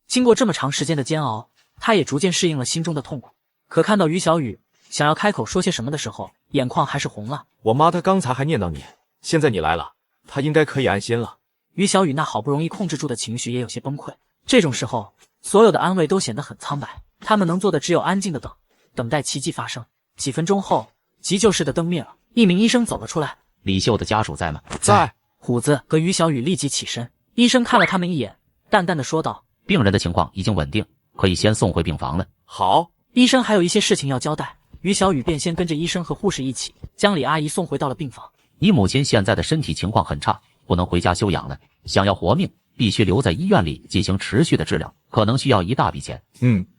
经过这么长时间的煎熬，他也逐渐适应了心中的痛苦。可看到于小雨想要开口说些什么的时候，眼眶还是红了。我妈她刚才还念叨你，现在你来了，她应该可以安心了。于小雨那好不容易控制住的情绪也有些崩溃。这种时候，所有的安慰都显得很苍白。他们能做的只有安静的等，等待奇迹发生。几分钟后，急救室的灯灭了，一名医生走了出来。李秀的家属在吗？在。虎子和于小雨立即起身。医生看了他们一眼，淡淡的说道：“病人的情况已经稳定，可以先送回病房了。”好。医生还有一些事情要交代，于小雨便先跟着医生和护士一起，将李阿姨送回到了病房。你母亲现在的身体情况很差，不能回家休养了。想要活命，必须留在医院里进行持续的治疗，可能需要一大笔钱。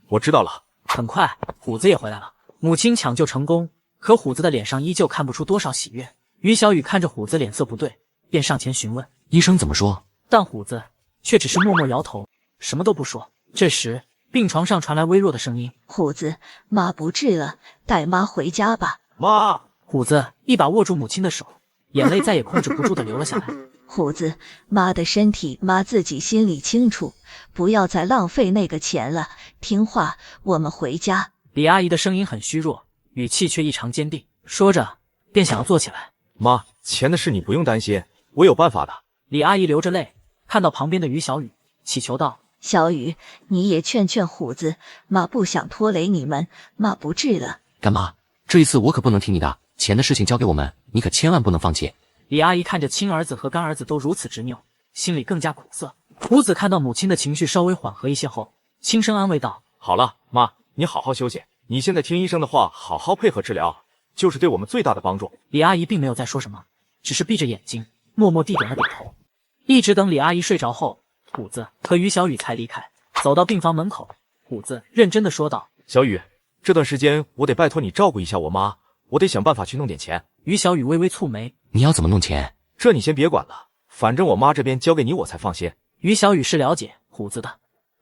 我知道了。很快，虎子也回来了。母亲抢救成功，可虎子的脸上依旧看不出多少喜悦。于小雨看着虎子脸色不对，便上前询问医生怎么说，但虎子却只是默默摇头，什么都不说。这时，病床上传来微弱的声音：“虎子，妈不治了，带妈回家吧。”妈！虎子一把握住母亲的手，眼泪再也控制不住的流了下来。虎子，妈的身体妈自己心里清楚，不要再浪费那个钱了。听话，我们回家。李阿姨的声音很虚弱，语气却异常坚定，说着便想要坐起来。妈，钱的事你不用担心，我有办法的。李阿姨流着泪，看到旁边的于小雨，祈求道：小雨，你也劝劝虎子，妈不想拖累你们，妈不治了。干妈，这一次我可不能听你的，钱的事情交给我们，你可千万不能放弃。李阿姨看着亲儿子和干儿子都如此执拗，心里更加苦涩。虎子看到母亲的情绪稍微缓和一些后，轻声安慰道：好了，妈，你好好休息，你现在听医生的话，好好配合治疗，就是对我们最大的帮助。李阿姨并没有再说什么，只是闭着眼睛默默地点了点头。一直等李阿姨睡着后，虎子和于小雨才离开。走到病房门口，虎子认真的说道：小雨，这段时间我得拜托你照顾一下我妈，我得想办法去弄点钱。于小雨微微蹙眉：你要怎么弄钱？这你先别管了，反正我妈这边交给你我才放心。于小雨是了解虎子的，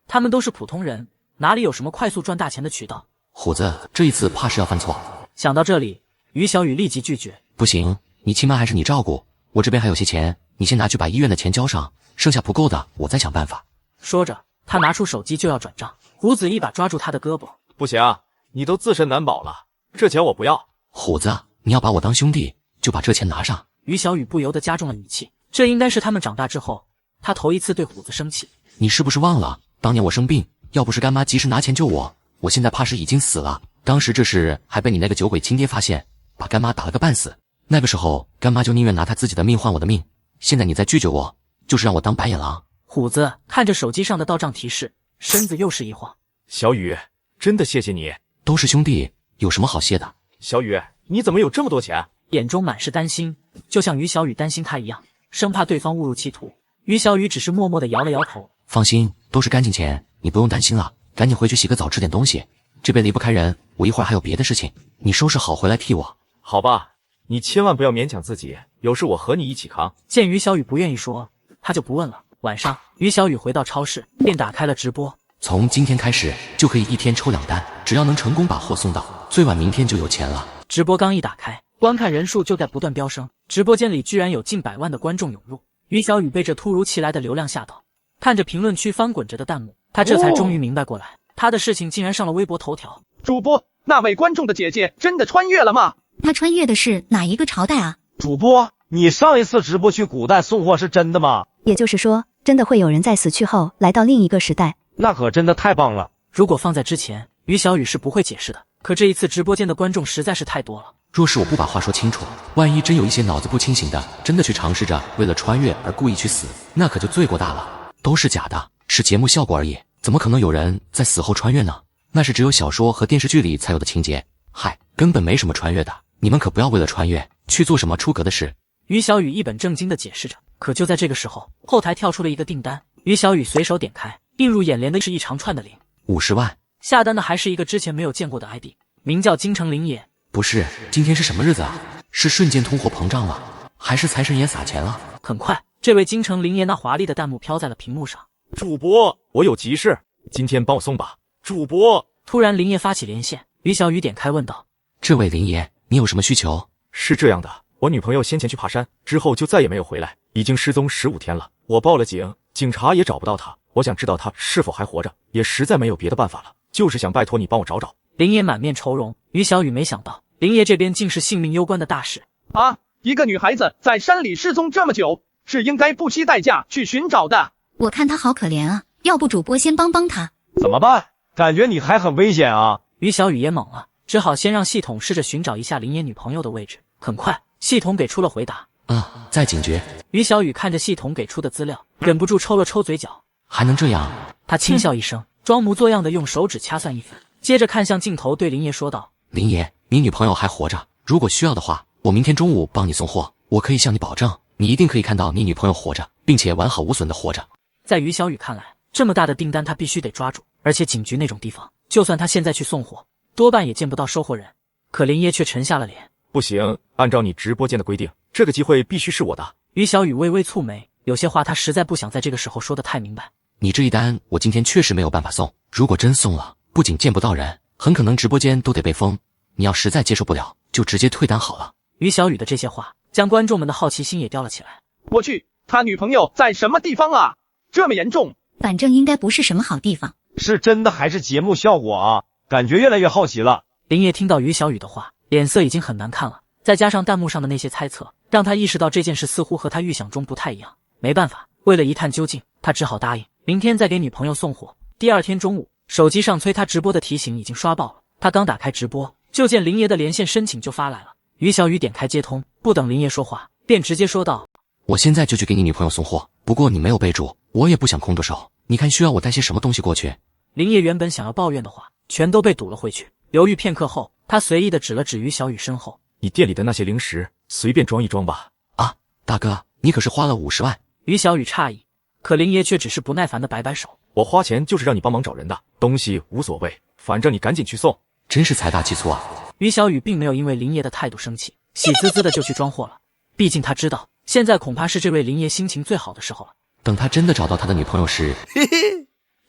他们都是普通人，哪里有什么快速赚大钱的渠道？虎子这一次怕是要犯错。想到这里，于小雨立即拒绝：不行，你亲妈还是你照顾，我这边还有些钱，你先拿去把医院的钱交上，剩下不够的我再想办法。说着，他拿出手机就要转账，虎子一把抓住他的胳膊：不行，你都自身难保了，这钱我不要。虎子，你要把我当兄弟，就把这钱拿上。于小雨不由得加重了语气，这应该是他们长大之后他头一次对虎子生气。你是不是忘了当年我生病，要不是干妈及时拿钱救我，我现在怕是已经死了。当时这事还被你那个酒鬼亲爹发现，把干妈打了个半死。那个时候干妈就宁愿拿她自己的命换我的命，现在你再拒绝我，就是让我当白眼狼。虎子看着手机上的到账提示，身子又是一晃。小雨，真的谢谢你。都是兄弟，有什么好谢的？小雨，你怎么有这么多钱？眼中满是担心，就像于小雨担心他一样，生怕对方误入歧途。于小雨只是默默地摇了摇头：放心，都是干净钱，你不用担心了，赶紧回去洗个澡吃点东西，这边离不开人，我一会儿还有别的事情，你收拾好回来替我。好吧，你千万不要勉强自己，有事我和你一起扛。见于小雨不愿意说，他就不问了。晚上，于小雨回到超市，便打开了直播。从今天开始就可以一天抽2单，只要能成功把货送到，最晚明天就有钱了。直播刚一打开，观看人数就在不断飙升，直播间里居然有近100万的观众涌入。于小雨被这突如其来的流量吓到，看着评论区翻滚着的弹幕，他这才终于明白过来，他的事情竟然上了微博头条。主播，那位观众的姐姐真的穿越了吗？她穿越的是哪一个朝代啊？主播，你上一次直播去古代送货是真的吗？也就是说，真的会有人在死去后来到另一个时代？那可真的太棒了。如果放在之前，于小雨是不会解释的，可这一次直播间的观众实在是太多了。若是我不把话说清楚，万一真有一些脑子不清醒的，真的去尝试着为了穿越而故意去死，那可就罪过大了。都是假的，是节目效果而已，怎么可能有人在死后穿越呢？那是只有小说和电视剧里才有的情节。嗨，根本没什么穿越的，你们可不要为了穿越去做什么出格的事。于小雨一本正经地解释着。可就在这个时候，后台跳出了一个订单，于小雨随手点开，映入眼帘的是一长串的零。50万，下单的还是一个之前没有见过的 ID， 名叫京城灵爷。不是，今天是什么日子啊？是瞬间通货膨胀了，还是财神爷撒钱了？很快，这位京城灵爷那华丽的弹幕飘在了屏幕上。主播，我有急事，今天帮我送吧。主播，突然灵爷发起连线，于小雨点开问道：这位灵爷，你有什么需求？是这样的，我女朋友先前去爬山之后就再也没有回来，已经失踪15天了，我报了警，警察也找不到她，我想知道她是否还活着，也实在没有别的办法了，就是想拜托你帮我找找。灵爷满面愁容，于小雨没想到灵爷这边竟是性命攸关的大事啊！一个女孩子在山里失踪这么久，是应该不惜代价去寻找的。我看她好可怜啊，要不主播先帮她。怎么办？感觉你还很危险啊！于小雨也懵了，只好先让系统试着寻找一下灵爷女朋友的位置。很快，系统给出了回答。在警觉。于小雨看着系统给出的资料，忍不住抽了抽嘴角。还能这样？他轻笑一声，装模作样的用手指掐算1分，接着看向镜头对灵爷说道：灵爷，你女朋友还活着，如果需要的话，我明天中午帮你送货，我可以向你保证，你一定可以看到你女朋友活着，并且完好无损的活着。在于小雨看来，这么大的订单他必须得抓住，而且警局那种地方，就算他现在去送货，多半也见不到收货人。可灵爷却沉下了脸。不行，按照你直播间的规定，这个机会必须是我的。于小雨微微蹙眉，有些话他实在不想在这个时候说得太明白。你这一单我今天确实没有办法送，如果真送了，不仅见不到人，很可能直播间都得被封，你要实在接受不了，就直接退单好了。于小雨的这些话将观众们的好奇心也吊了起来。我去，他女朋友在什么地方啊？这么严重？反正应该不是什么好地方。是真的还是节目效果啊？感觉越来越好奇了。林爷听到于小雨的话，脸色已经很难看了，再加上弹幕上的那些猜测，让他意识到这件事似乎和他预想中不太一样。没办法，为了一探究竟，他只好答应明天再给女朋友送货。第二天中午，手机上催他直播的提醒已经刷爆了。他刚打开直播，就见林爷的连线申请就发来了。于小雨点开接通，不等林爷说话，便直接说道：我现在就去给你女朋友送货，不过你没有备注，我也不想空着手，你看需要我带些什么东西过去？林爷原本想要抱怨的话，全都被堵了回去。犹豫片刻后，他随意的指了指于小雨身后：你店里的那些零食随便装一装吧。啊，大哥，你可是花了50万。于小雨诧异，可林爷却只是不耐烦的摆摆手：我花钱就是让你帮忙找人的，东西无所谓，反正你赶紧去送。真是财大气粗啊。于小雨并没有因为林爷的态度生气，喜滋滋的就去装货了。毕竟他知道，现在恐怕是这位林爷心情最好的时候了。等他真的找到他的女朋友时，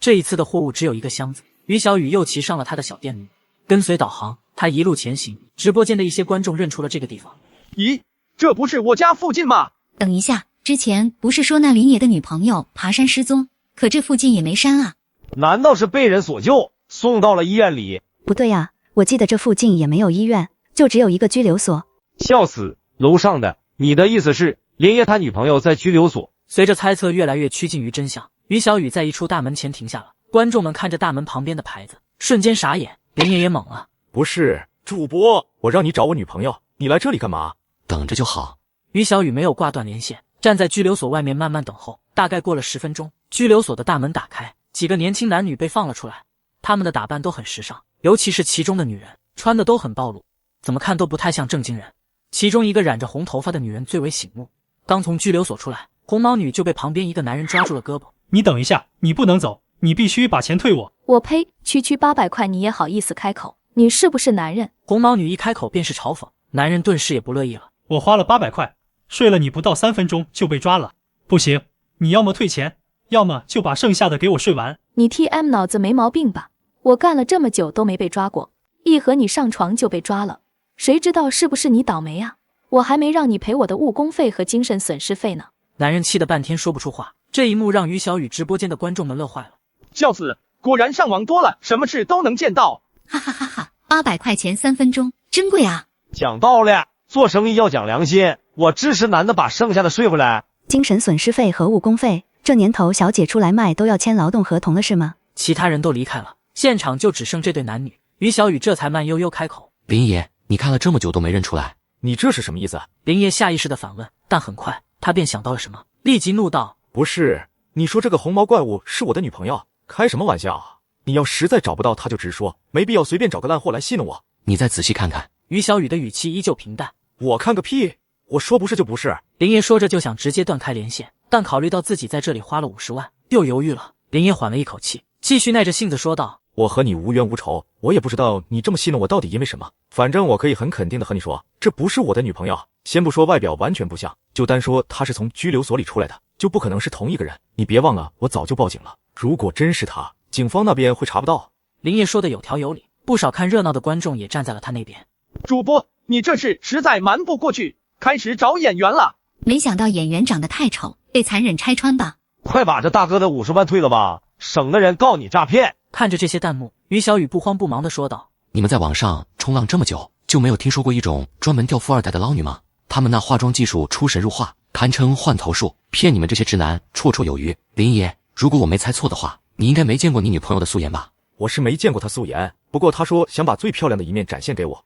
这一次的货物只有一个箱子。于小雨又骑上了他的小电驴，跟随导航，他一路前行。直播间的一些观众认出了这个地方。咦，这不是我家附近吗？等一下，之前不是说那林爷的女朋友爬山失踪，可这附近也没山啊？难道是被人所救，送到了医院里？不对呀，我记得这附近也没有医院，就只有一个拘留所。笑死，楼上的，你的意思是林爷他女朋友在拘留所？随着猜测越来越趋近于真相，于小雨在一处大门前停下了。观众们看着大门旁边的牌子，瞬间傻眼。林爷也懵了：不是，主播，我让你找我女朋友，你来这里干嘛？等着就好。于小雨没有挂断连线，站在拘留所外面慢慢等候。大概过了10分钟，拘留所的大门打开，几个年轻男女被放了出来。他们的打扮都很时尚，尤其是其中的女人，穿的都很暴露，怎么看都不太像正经人。其中一个染着红头发的女人最为醒目，刚从拘留所出来，红毛女就被旁边一个男人抓住了胳膊。你等一下，你不能走，你必须把钱退我。我呸，区800块你也好意思开口？你是不是男人？红毛女一开口便是嘲讽，男人顿时也不乐意了。我花了800块，睡了你不到3分钟就被抓了，不行，你要么退钱，要么就把剩下的给我睡完。你 TM 脑子没毛病吧？我干了这么久都没被抓过，一和你上床就被抓了，谁知道是不是你倒霉啊？我还没让你赔我的误工费和精神损失费呢。男人气得半天说不出话，这一幕让于小雨直播间的观众们乐坏了。教子，果然上网多了，什么事都能见到。哈哈哈哈，800块钱3分钟，真贵啊！讲道理，做生意要讲良心，我支持男的把剩下的睡回来。精神损失费和误工费，这年头小姐出来卖都要签劳动合同了是吗？其他人都离开了，现场就只剩这对男女。于小雨这才慢悠悠开口：林爷，你看了这么久都没认出来，你这是什么意思？林爷下意识的反问，但很快他便想到了什么，立即怒道：不是，你说这个红毛怪物是我的女朋友，开什么玩笑啊？你要实在找不到她就直说，没必要随便找个烂货来戏弄我。你再仔细看看。于小雨的语气依旧平淡。我看个屁，我说不是就不是。林爷说着就想直接断开连线，但考虑到自己在这里花了50万，又犹豫了。林爷缓了一口气，继续耐着性子说道：我和你无冤无仇，我也不知道你这么戏弄我到底因为什么，反正我可以很肯定的和你说，这不是我的女朋友。先不说外表完全不像，就单说她是从拘留所里出来的，就不可能是同一个人。你别忘了，我早就报警了，如果真是她，警方那边会查不到。林爷说的有条有理，不少看热闹的观众也站在了他那边。主播，你这是实在瞒不过去，开始找演员了。没想到演员长得太丑，被残忍拆穿吧。快把这大哥的50万退了吧，省得人告你诈骗。看着这些弹幕，于小雨不慌不忙地说道：你们在网上冲浪这么久，就没有听说过一种专门钓富二代的捞女吗？他们那化妆技术出神入化，堪称换头术，骗你们这些直男绰绰有余。林爷，如果我没猜错的话，你应该没见过你女朋友的素颜吧？我是没见过她素颜，不过她说想把最漂亮的一面展现给我。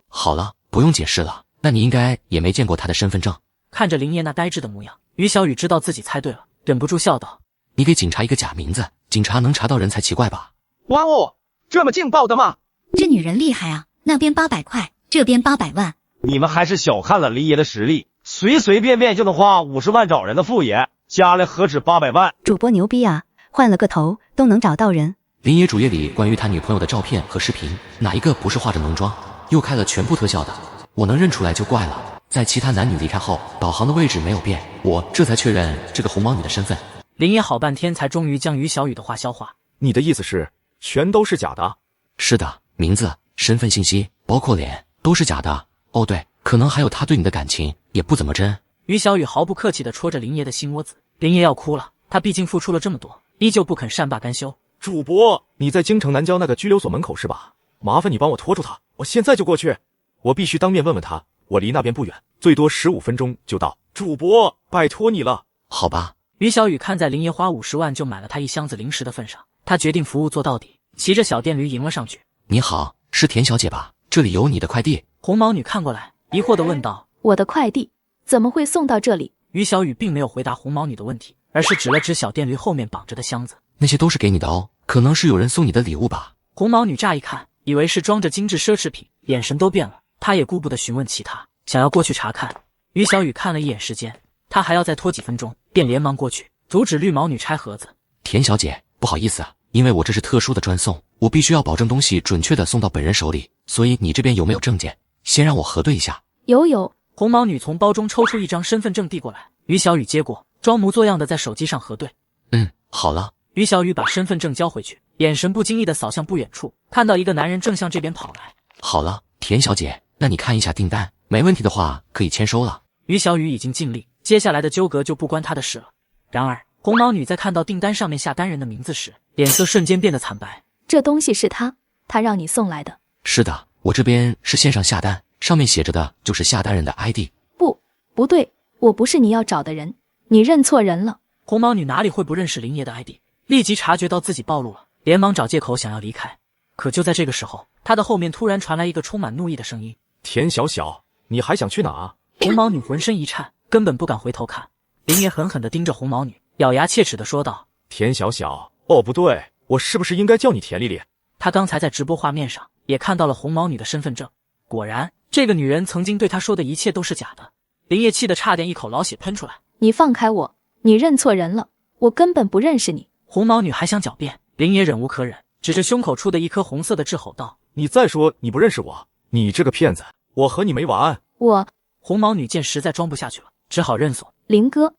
好了，不用解释了，那你应该也没见过她的身份证。看着林爷那呆滞的模样，于小雨知道自己猜对了，忍不住笑道：你给警察一个假名字，警察能查到人才奇怪吧？哇哦，这么劲爆的吗？这女人厉害啊，那边800块，这边800万。你们还是小看了林爷的实力，随随便便就能花50万找人的富爷，加来何止800万。主播牛逼啊，换了个头都能找到人。林爷主页里关于他女朋友的照片和视频，哪一个不是化着浓妆，又开了全部特效的？我能认出来就怪了。在其他男女离开后，导航的位置没有变，我这才确认这个红毛女的身份。林爷好半天才终于将于小雨的话消化。你的意思是，全都是假的？是的，名字、身份信息，包括脸，都是假的。哦对，可能还有他对你的感情，也不怎么真。于小雨毫不客气地戳着林爷的心窝子，林爷要哭了，他毕竟付出了这么多，依旧不肯善罢甘休。主播，你在京城南郊那个拘留所门口是吧？麻烦你帮我拖住他，我现在就过去。我必须当面问问他，我离那边不远，最多15分钟就到。主播，拜托你了。好吧。于小雨看在林爷花50万就买了他一箱子零食的份上，他决定服务做到底，骑着小电驴迎了上去。你好，是田小姐吧？这里有你的快递。红毛女看过来，疑惑地问道：我的快递怎么会送到这里？于小雨并没有回答红毛女的问题，而是指了指小电驴后面绑着的箱子。那些都是给你的哦，可能是有人送你的礼物吧。红毛女乍一看，以为是装着精致奢侈品，眼神都变了。她也顾不得询问其他，想要过去查看。于小雨看了一眼时间，她还要再拖几分钟，便连忙过去阻止绿毛女拆盒子。田小姐，不好意思啊，因为我这是特殊的专送，我必须要保证东西准确的送到本人手里，所以你这边有没有证件？先让我核对一下。有。红毛女从包中抽出一张身份证递过来，于小雨接过，装模作样的在手机上核对。好了。于小雨把身份证交回去，眼神不经意的扫向不远处，看到一个男人正向这边跑来。好了，田小姐，那你看一下订单，没问题的话可以签收了。于小雨已经尽力，接下来的纠葛就不关他的事了。然而红毛女在看到订单上面下单人的名字时，脸色瞬间变得惨白。这东西是他让你送来的？是的，我这边是线上下单，上面写着的就是下单人的 ID。不对，我不是你要找的人，你认错人了。红毛女哪里会不认识林爷的 ID， 立即察觉到自己暴露了，连忙找借口想要离开。可就在这个时候，她的后面突然传来一个充满怒意的声音：田小小，你还想去哪？红毛女浑身一颤，根本不敢回头看。林爷狠狠地盯着红毛女，咬牙切齿地说道：田小小，哦不对，我是不是应该叫你田丽丽？他刚才在直播画面上也看到了红毛女的身份证，果然这个女人曾经对他说的一切都是假的。林业气得差点一口老血喷出来。你放开我，你认错人了，我根本不认识你。红毛女还想狡辩，林爷忍无可忍，指着胸口处的一颗红色的痣吼道：你再说你不认识我，你这个骗子，我和你没完。红毛女见实在装不下去了，只好认怂。林哥，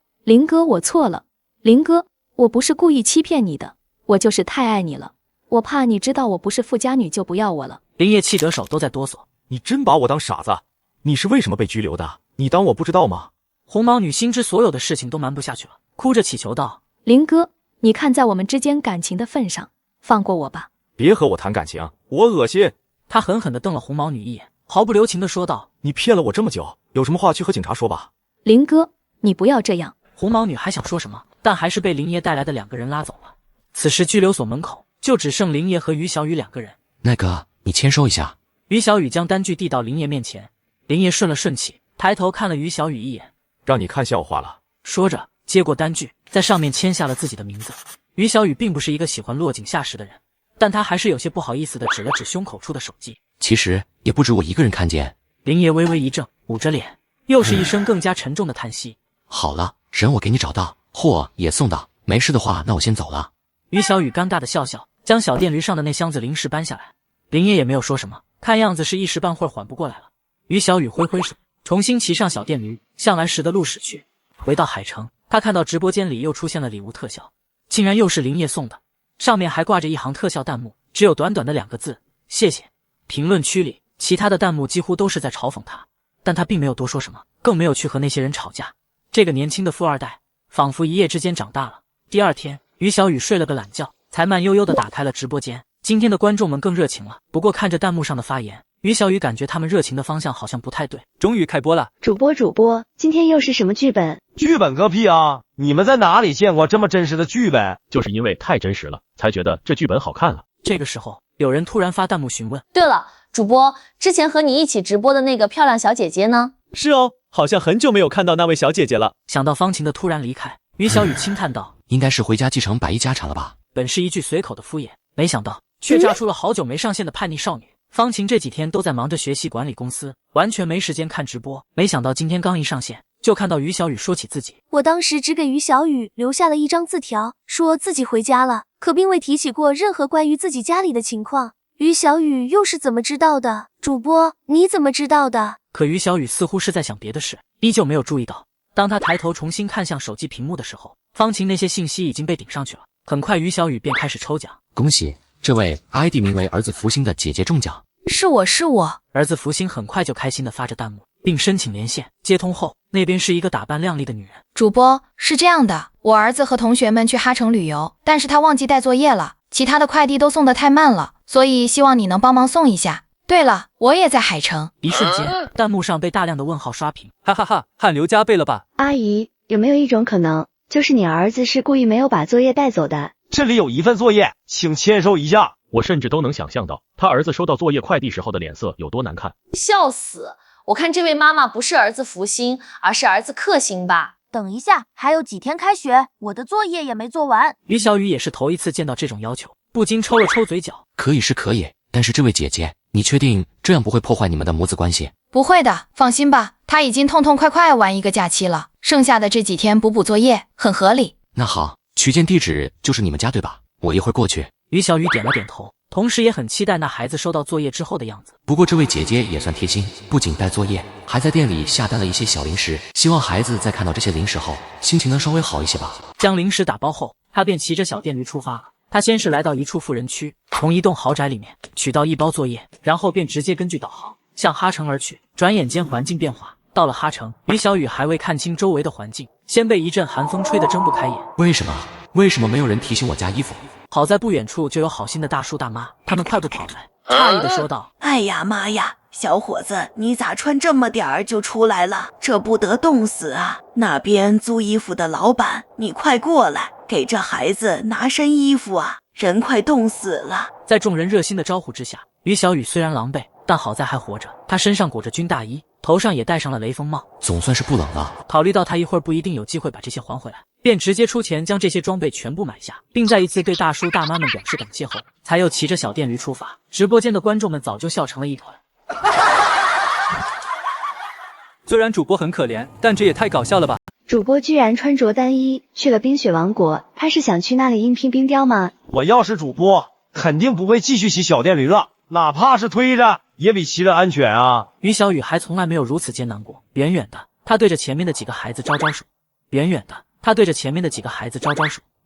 我错了。林哥，我不是故意欺骗你的，我就是太爱你了，我怕你知道我不是富家女就不要我了。林业气得手都在哆嗦。你真把我当傻子？你是为什么被拘留的？你当我不知道吗？红毛女心知所有的事情都瞒不下去了，哭着祈求道：林哥，你看在我们之间感情的份上，放过我吧。别和我谈感情，我恶心。他狠狠地瞪了红毛女一眼，毫不留情地说道：你骗了我这么久，有什么话去和警察说吧。林哥，你不要这样。红毛女还想说什么，但还是被林爷带来的2个人拉走了。此时拘留所门口就只剩林爷和于小雨2个人。那个，你签收一下。于小雨将单据递到林爷面前，林爷顺了顺气，抬头看了于小雨一眼，让你看笑话了。说着接过单据，在上面签下了自己的名字。于小雨并不是一个喜欢落井下石的人，但他还是有些不好意思地指了指胸口处的手机。其实也不止我一个人看见。林爷微微一怔，捂着脸，又是一声更加沉重的叹息。好了，人我给你找到，货也送到，没事的话那我先走了。于小雨尴尬地笑笑，将小电驴上的那箱子零食搬下来。林爷也没有说什么，看样子是一时半会儿缓不过来了。于小雨挥挥手，重新骑上小电驴，向来时的路驶去。回到海城，他看到直播间里又出现了礼物特效，竟然又是林业送的，上面还挂着一行特效弹幕，只有短短的2个字：谢谢。评论区里其他的弹幕几乎都是在嘲讽他，但他并没有多说什么，更没有去和那些人吵架。这个年轻的富二代仿佛一夜之间长大了。第二天，于小雨睡了个懒觉，才慢悠悠地打开了直播间。今天的观众们更热情了，不过看着弹幕上的发言，于小雨感觉他们热情的方向好像不太对。终于开播了。主播，今天又是什么剧本？剧本个屁啊！你们在哪里见过这么真实的剧本？就是因为太真实了，才觉得这剧本好看了。这个时候，有人突然发弹幕询问：对了，主播，之前和你一起直播的那个漂亮小姐姐呢？是哦，好像很久没有看到那位小姐姐了。想到方晴的突然离开，于小雨轻叹道：应该是回家继承百亿家产了吧。本是一句随口的敷衍，没想到却炸出了好久没上线的叛逆少女。方晴这几天都在忙着学习管理公司，完全没时间看直播。没想到今天刚一上线，就看到于小雨说起自己。我当时只给于小雨留下了一张字条，说自己回家了，可并未提起过任何关于自己家里的情况。于小雨又是怎么知道的？主播，你怎么知道的？可于小雨似乎是在想别的事，依旧没有注意到。当他抬头重新看向手机屏幕的时候，方晴那些信息已经被顶上去了。很快，于小雨便开始抽奖。恭喜这位 ID 名为儿子福星的姐姐中奖。是我。儿子福星很快就开心地发着弹幕，并申请连线。接通后，那边是一个打扮靓丽的女人。主播，是这样的，我儿子和同学们去哈城旅游，但是他忘记带作业了，其他的快递都送得太慢了，所以希望你能帮忙送一下。对了，我也在海城。一瞬间，弹幕上被大量的问号刷屏，哈哈哈，汗流浃背了吧？阿姨，有没有一种可能，就是你儿子是故意没有把作业带走的？这里有一份作业，请签收一下。我甚至都能想象到他儿子收到作业快递时候的脸色有多难看。笑死！我看这位妈妈不是儿子福星，而是儿子克星吧。等一下，还有几天开学，我的作业也没做完。于小雨也是头一次见到这种要求，不禁抽了抽嘴角。可以是可以，但是这位姐姐，你确定这样不会破坏你们的母子关系？不会的，放心吧，他已经痛痛快快玩一个假期了，剩下的这几天补作业，很合理。那好，取件地址就是你们家对吧？我一会儿过去。于小雨点了点头，同时也很期待那孩子收到作业之后的样子。不过这位姐姐也算贴心，不仅带作业，还在店里下单了一些小零食，希望孩子在看到这些零食后，心情能稍微好一些吧。将零食打包后，他便骑着小电驴出发了。他先是来到一处富人区，从一栋豪宅里面取到一包作业，然后便直接根据导航向哈城而去。转眼间环境变化，到了哈城，于小雨还未看清周围的环境，先被一阵寒风吹得睁不开眼。为什么没有人提醒我加衣服？好在不远处就有好心的大叔大妈，他们快步跑来，诧异地说道：哎呀妈呀，小伙子，你咋穿这么点儿就出来了？这不得冻死啊！那边租衣服的老板，你快过来，给这孩子拿身衣服啊，人快冻死了。在众人热心的招呼之下，于小雨虽然狼狈，但好在还活着。他身上裹着军大衣，头上也戴上了雷锋帽，总算是不冷了。考虑到他一会儿不一定有机会把这些还回来，便直接出钱将这些装备全部买下，并在一次对大叔大妈们表示感谢后，才又骑着小电驴出发。直播间的观众们早就笑成了一团。虽然主播很可怜，但这也太搞笑了吧！主播居然穿着单衣去了冰雪王国，他是想去那里应聘冰雕吗？我要是主播，肯定不会继续骑小电驴了，哪怕是推着，也比骑着安全啊！于小雨还从来没有如此艰难过。远远的，他对着前面的几个孩子招招手。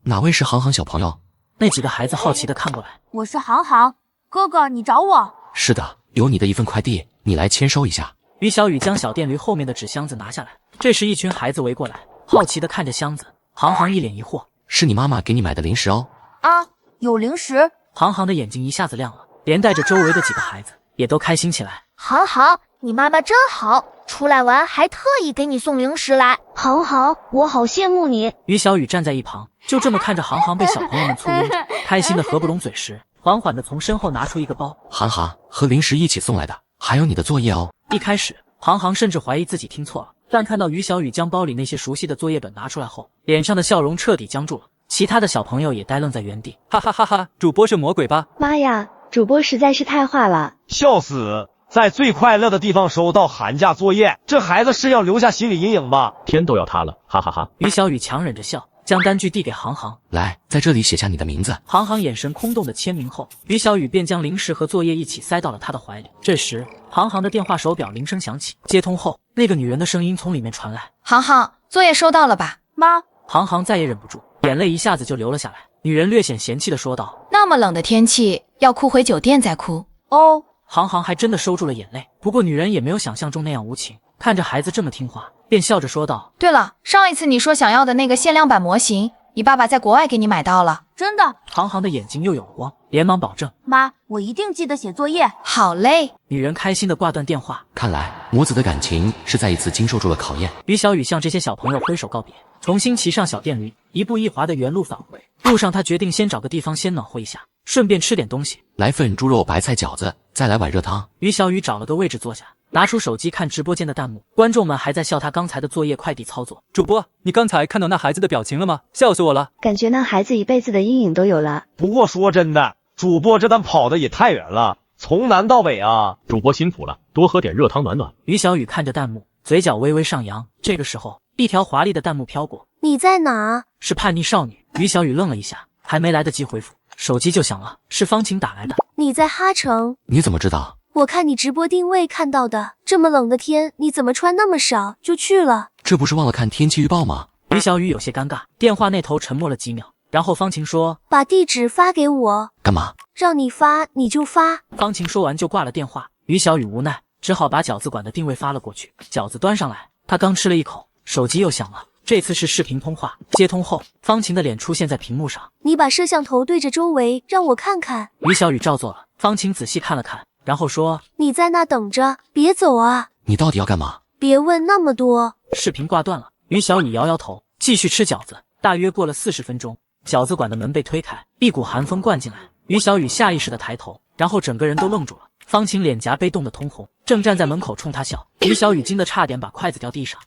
哪位是航航小朋友？那几个孩子好奇地看过来。我是航航，哥哥，你找我？是的，有你的一份快递，你来签收一下。于小雨将小电驴后面的纸箱子拿下来，这时一群孩子围过来，好奇地看着箱子。航航一脸疑惑：是你妈妈给你买的零食哦？啊，有零食？航航的眼睛一下子亮了，连带着周围的几个孩子也都开心起来。航航，你妈妈真好，出来玩还特意给你送零食来。航航，我好羡慕你。于小雨站在一旁，就这么看着航航被小朋友们簇拥着，开心的合不拢嘴时，缓缓地从身后拿出一个包。航航，和零食一起送来的，还有你的作业哦。一开始，航航甚至怀疑自己听错了，但看到于小雨将包里那些熟悉的作业本拿出来后，脸上的笑容彻底僵住了。其他的小朋友也呆愣在原地。哈哈哈哈，主播是魔鬼吧？妈呀，主播实在是太坏了，笑死！在最快乐的地方收到寒假作业，这孩子是要留下心理阴影吧？天都要塌了，哈哈哈！于小雨强忍着笑，将单据递给航航，来，在这里写下你的名字。航航眼神空洞的签名后，于小雨便将零食和作业一起塞到了他的怀里。这时，航航的电话手表铃声响起，接通后，那个女人的声音从里面传来：航航，作业收到了吧？妈。航航再也忍不住，眼泪一下子就流了下来。女人略显嫌弃的说道：那么冷的天气，要哭回酒店再哭哦。航航还真的收住了眼泪，不过女人也没有想象中那样无情，看着孩子这么听话，便笑着说道：对了，上一次你说想要的那个限量版模型，你爸爸在国外给你买到了。真的？航航的眼睛又有了光，连忙保证：妈，我一定记得写作业。好嘞。女人开心地挂断电话。看来母子的感情是再一次经受住了考验。于小雨向这些小朋友挥手告别，重新骑上小电驴，一步一滑的原路返回。路上他决定先找个地方先暖和一下，顺便吃点东西。来份猪肉白菜饺子，再来碗热汤。于小雨找了个位置坐下，拿出手机看直播间的弹幕，观众们还在笑他刚才的作业快递操作。主播，你刚才看到那孩子的表情了吗？笑死我了，感觉那孩子一辈子的阴影都有了。不过说真的，主播这单跑的也太远了，从南到北啊。主播辛苦了，多喝点热汤暖暖。于小雨看着弹幕，嘴角微微上扬。这个时候，一条华丽的弹幕飘过：你在哪？是叛逆少女。于小雨愣了一下，还没来得及回复，手机就响了，是方晴打来的。你在哈城？你怎么知道？我看你直播定位看到的。这么冷的天，你怎么穿那么少就去了？这不是忘了看天气预报吗？于小雨有些尴尬，电话那头沉默了几秒，然后方晴说：把地址发给我。干嘛？让你发你就发。方晴说完就挂了电话。于小雨无奈，只好把饺子馆的定位发了过去。饺子端上来，他刚吃了一口，手机又响了。这次是视频通话，接通后，方晴的脸出现在屏幕上。你把摄像头对着周围，让我看看。于小雨照做了，方晴仔细看了看，然后说：“你在那等着，别走啊！你到底要干嘛？”别问那么多。视频挂断了，于小雨摇摇头，继续吃饺子。大约过了40分钟，饺子馆的门被推开，一股寒风灌进来。于小雨下意识地抬头，然后整个人都愣住了。方晴脸颊被冻得通红，正站在门口冲他笑。于小雨惊得差点把筷子掉地上。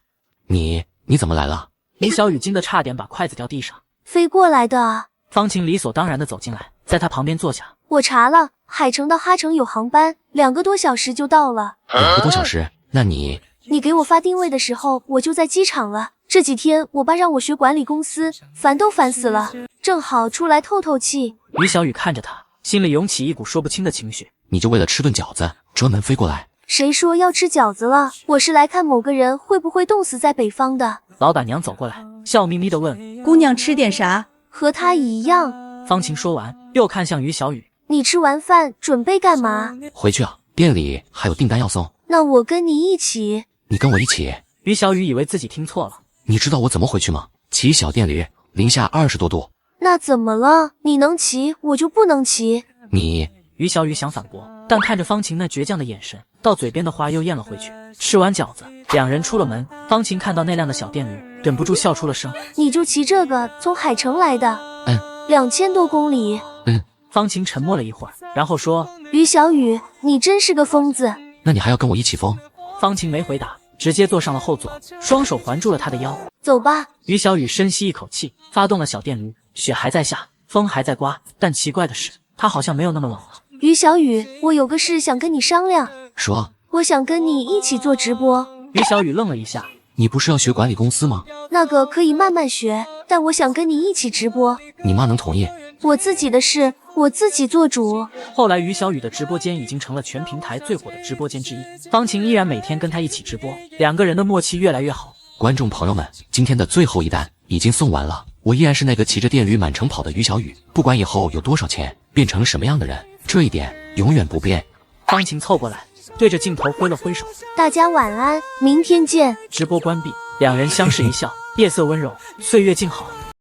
你怎么来了？于小雨惊得差点把筷子掉地上。飞过来的啊。方晴理所当然地走进来，在他旁边坐下。我查了，海城到哈城有航班，2个多小时就到了。2个多小时？那你给我发定位的时候，我就在机场了。这几天我爸让我学管理公司，烦都烦死了，正好出来透透气。于小雨看着他，心里涌起一股说不清的情绪。你就为了吃顿饺子，专门飞过来？谁说要吃饺子了？我是来看某个人会不会冻死在北方的。老板娘走过来，笑眯眯地问：“姑娘吃点啥？”和她一样。方晴说完，又看向于小雨：“你吃完饭准备干嘛？”回去啊，店里还有订单要送。那我跟你一起。你跟我一起？于小雨以为自己听错了。你知道我怎么回去吗？骑小电驴，零下20多度。那怎么了？你能骑，我就不能骑。于小雨想反驳，但看着方晴那倔强的眼神，到嘴边的话又咽了回去。吃完饺子，两人出了门。方晴看到那辆的小电驴，忍不住笑出了声。你就骑这个从海城来的？2000多公里。方晴沉默了一会儿，然后说：“于小雨，你真是个疯子。”那你还要跟我一起疯？方晴没回答，直接坐上了后座，双手环住了他的腰。走吧。于小雨深吸一口气，发动了小电驴。雪还在下，风还在刮，但奇怪的是，他好像没有那么冷了。于小雨，我有个事想跟你商量。说。我想跟你一起做直播。于小雨愣了一下。你不是要学管理公司吗？那个可以慢慢学，但我想跟你一起直播。你妈能同意？我自己的事，我自己做主。后来于小雨的直播间已经成了全平台最火的直播间之一，方晴依然每天跟他一起直播，两个人的默契越来越好。观众朋友们，今天的最后一单已经送完了，我依然是那个骑着电驴满城跑的于小雨，不管以后有多少钱，变成什么样的人，这一点永远不变。方晴凑过来，对着镜头挥了挥手，大家晚安，明天见。直播关闭，两人相视一笑，夜色温柔，岁月静好。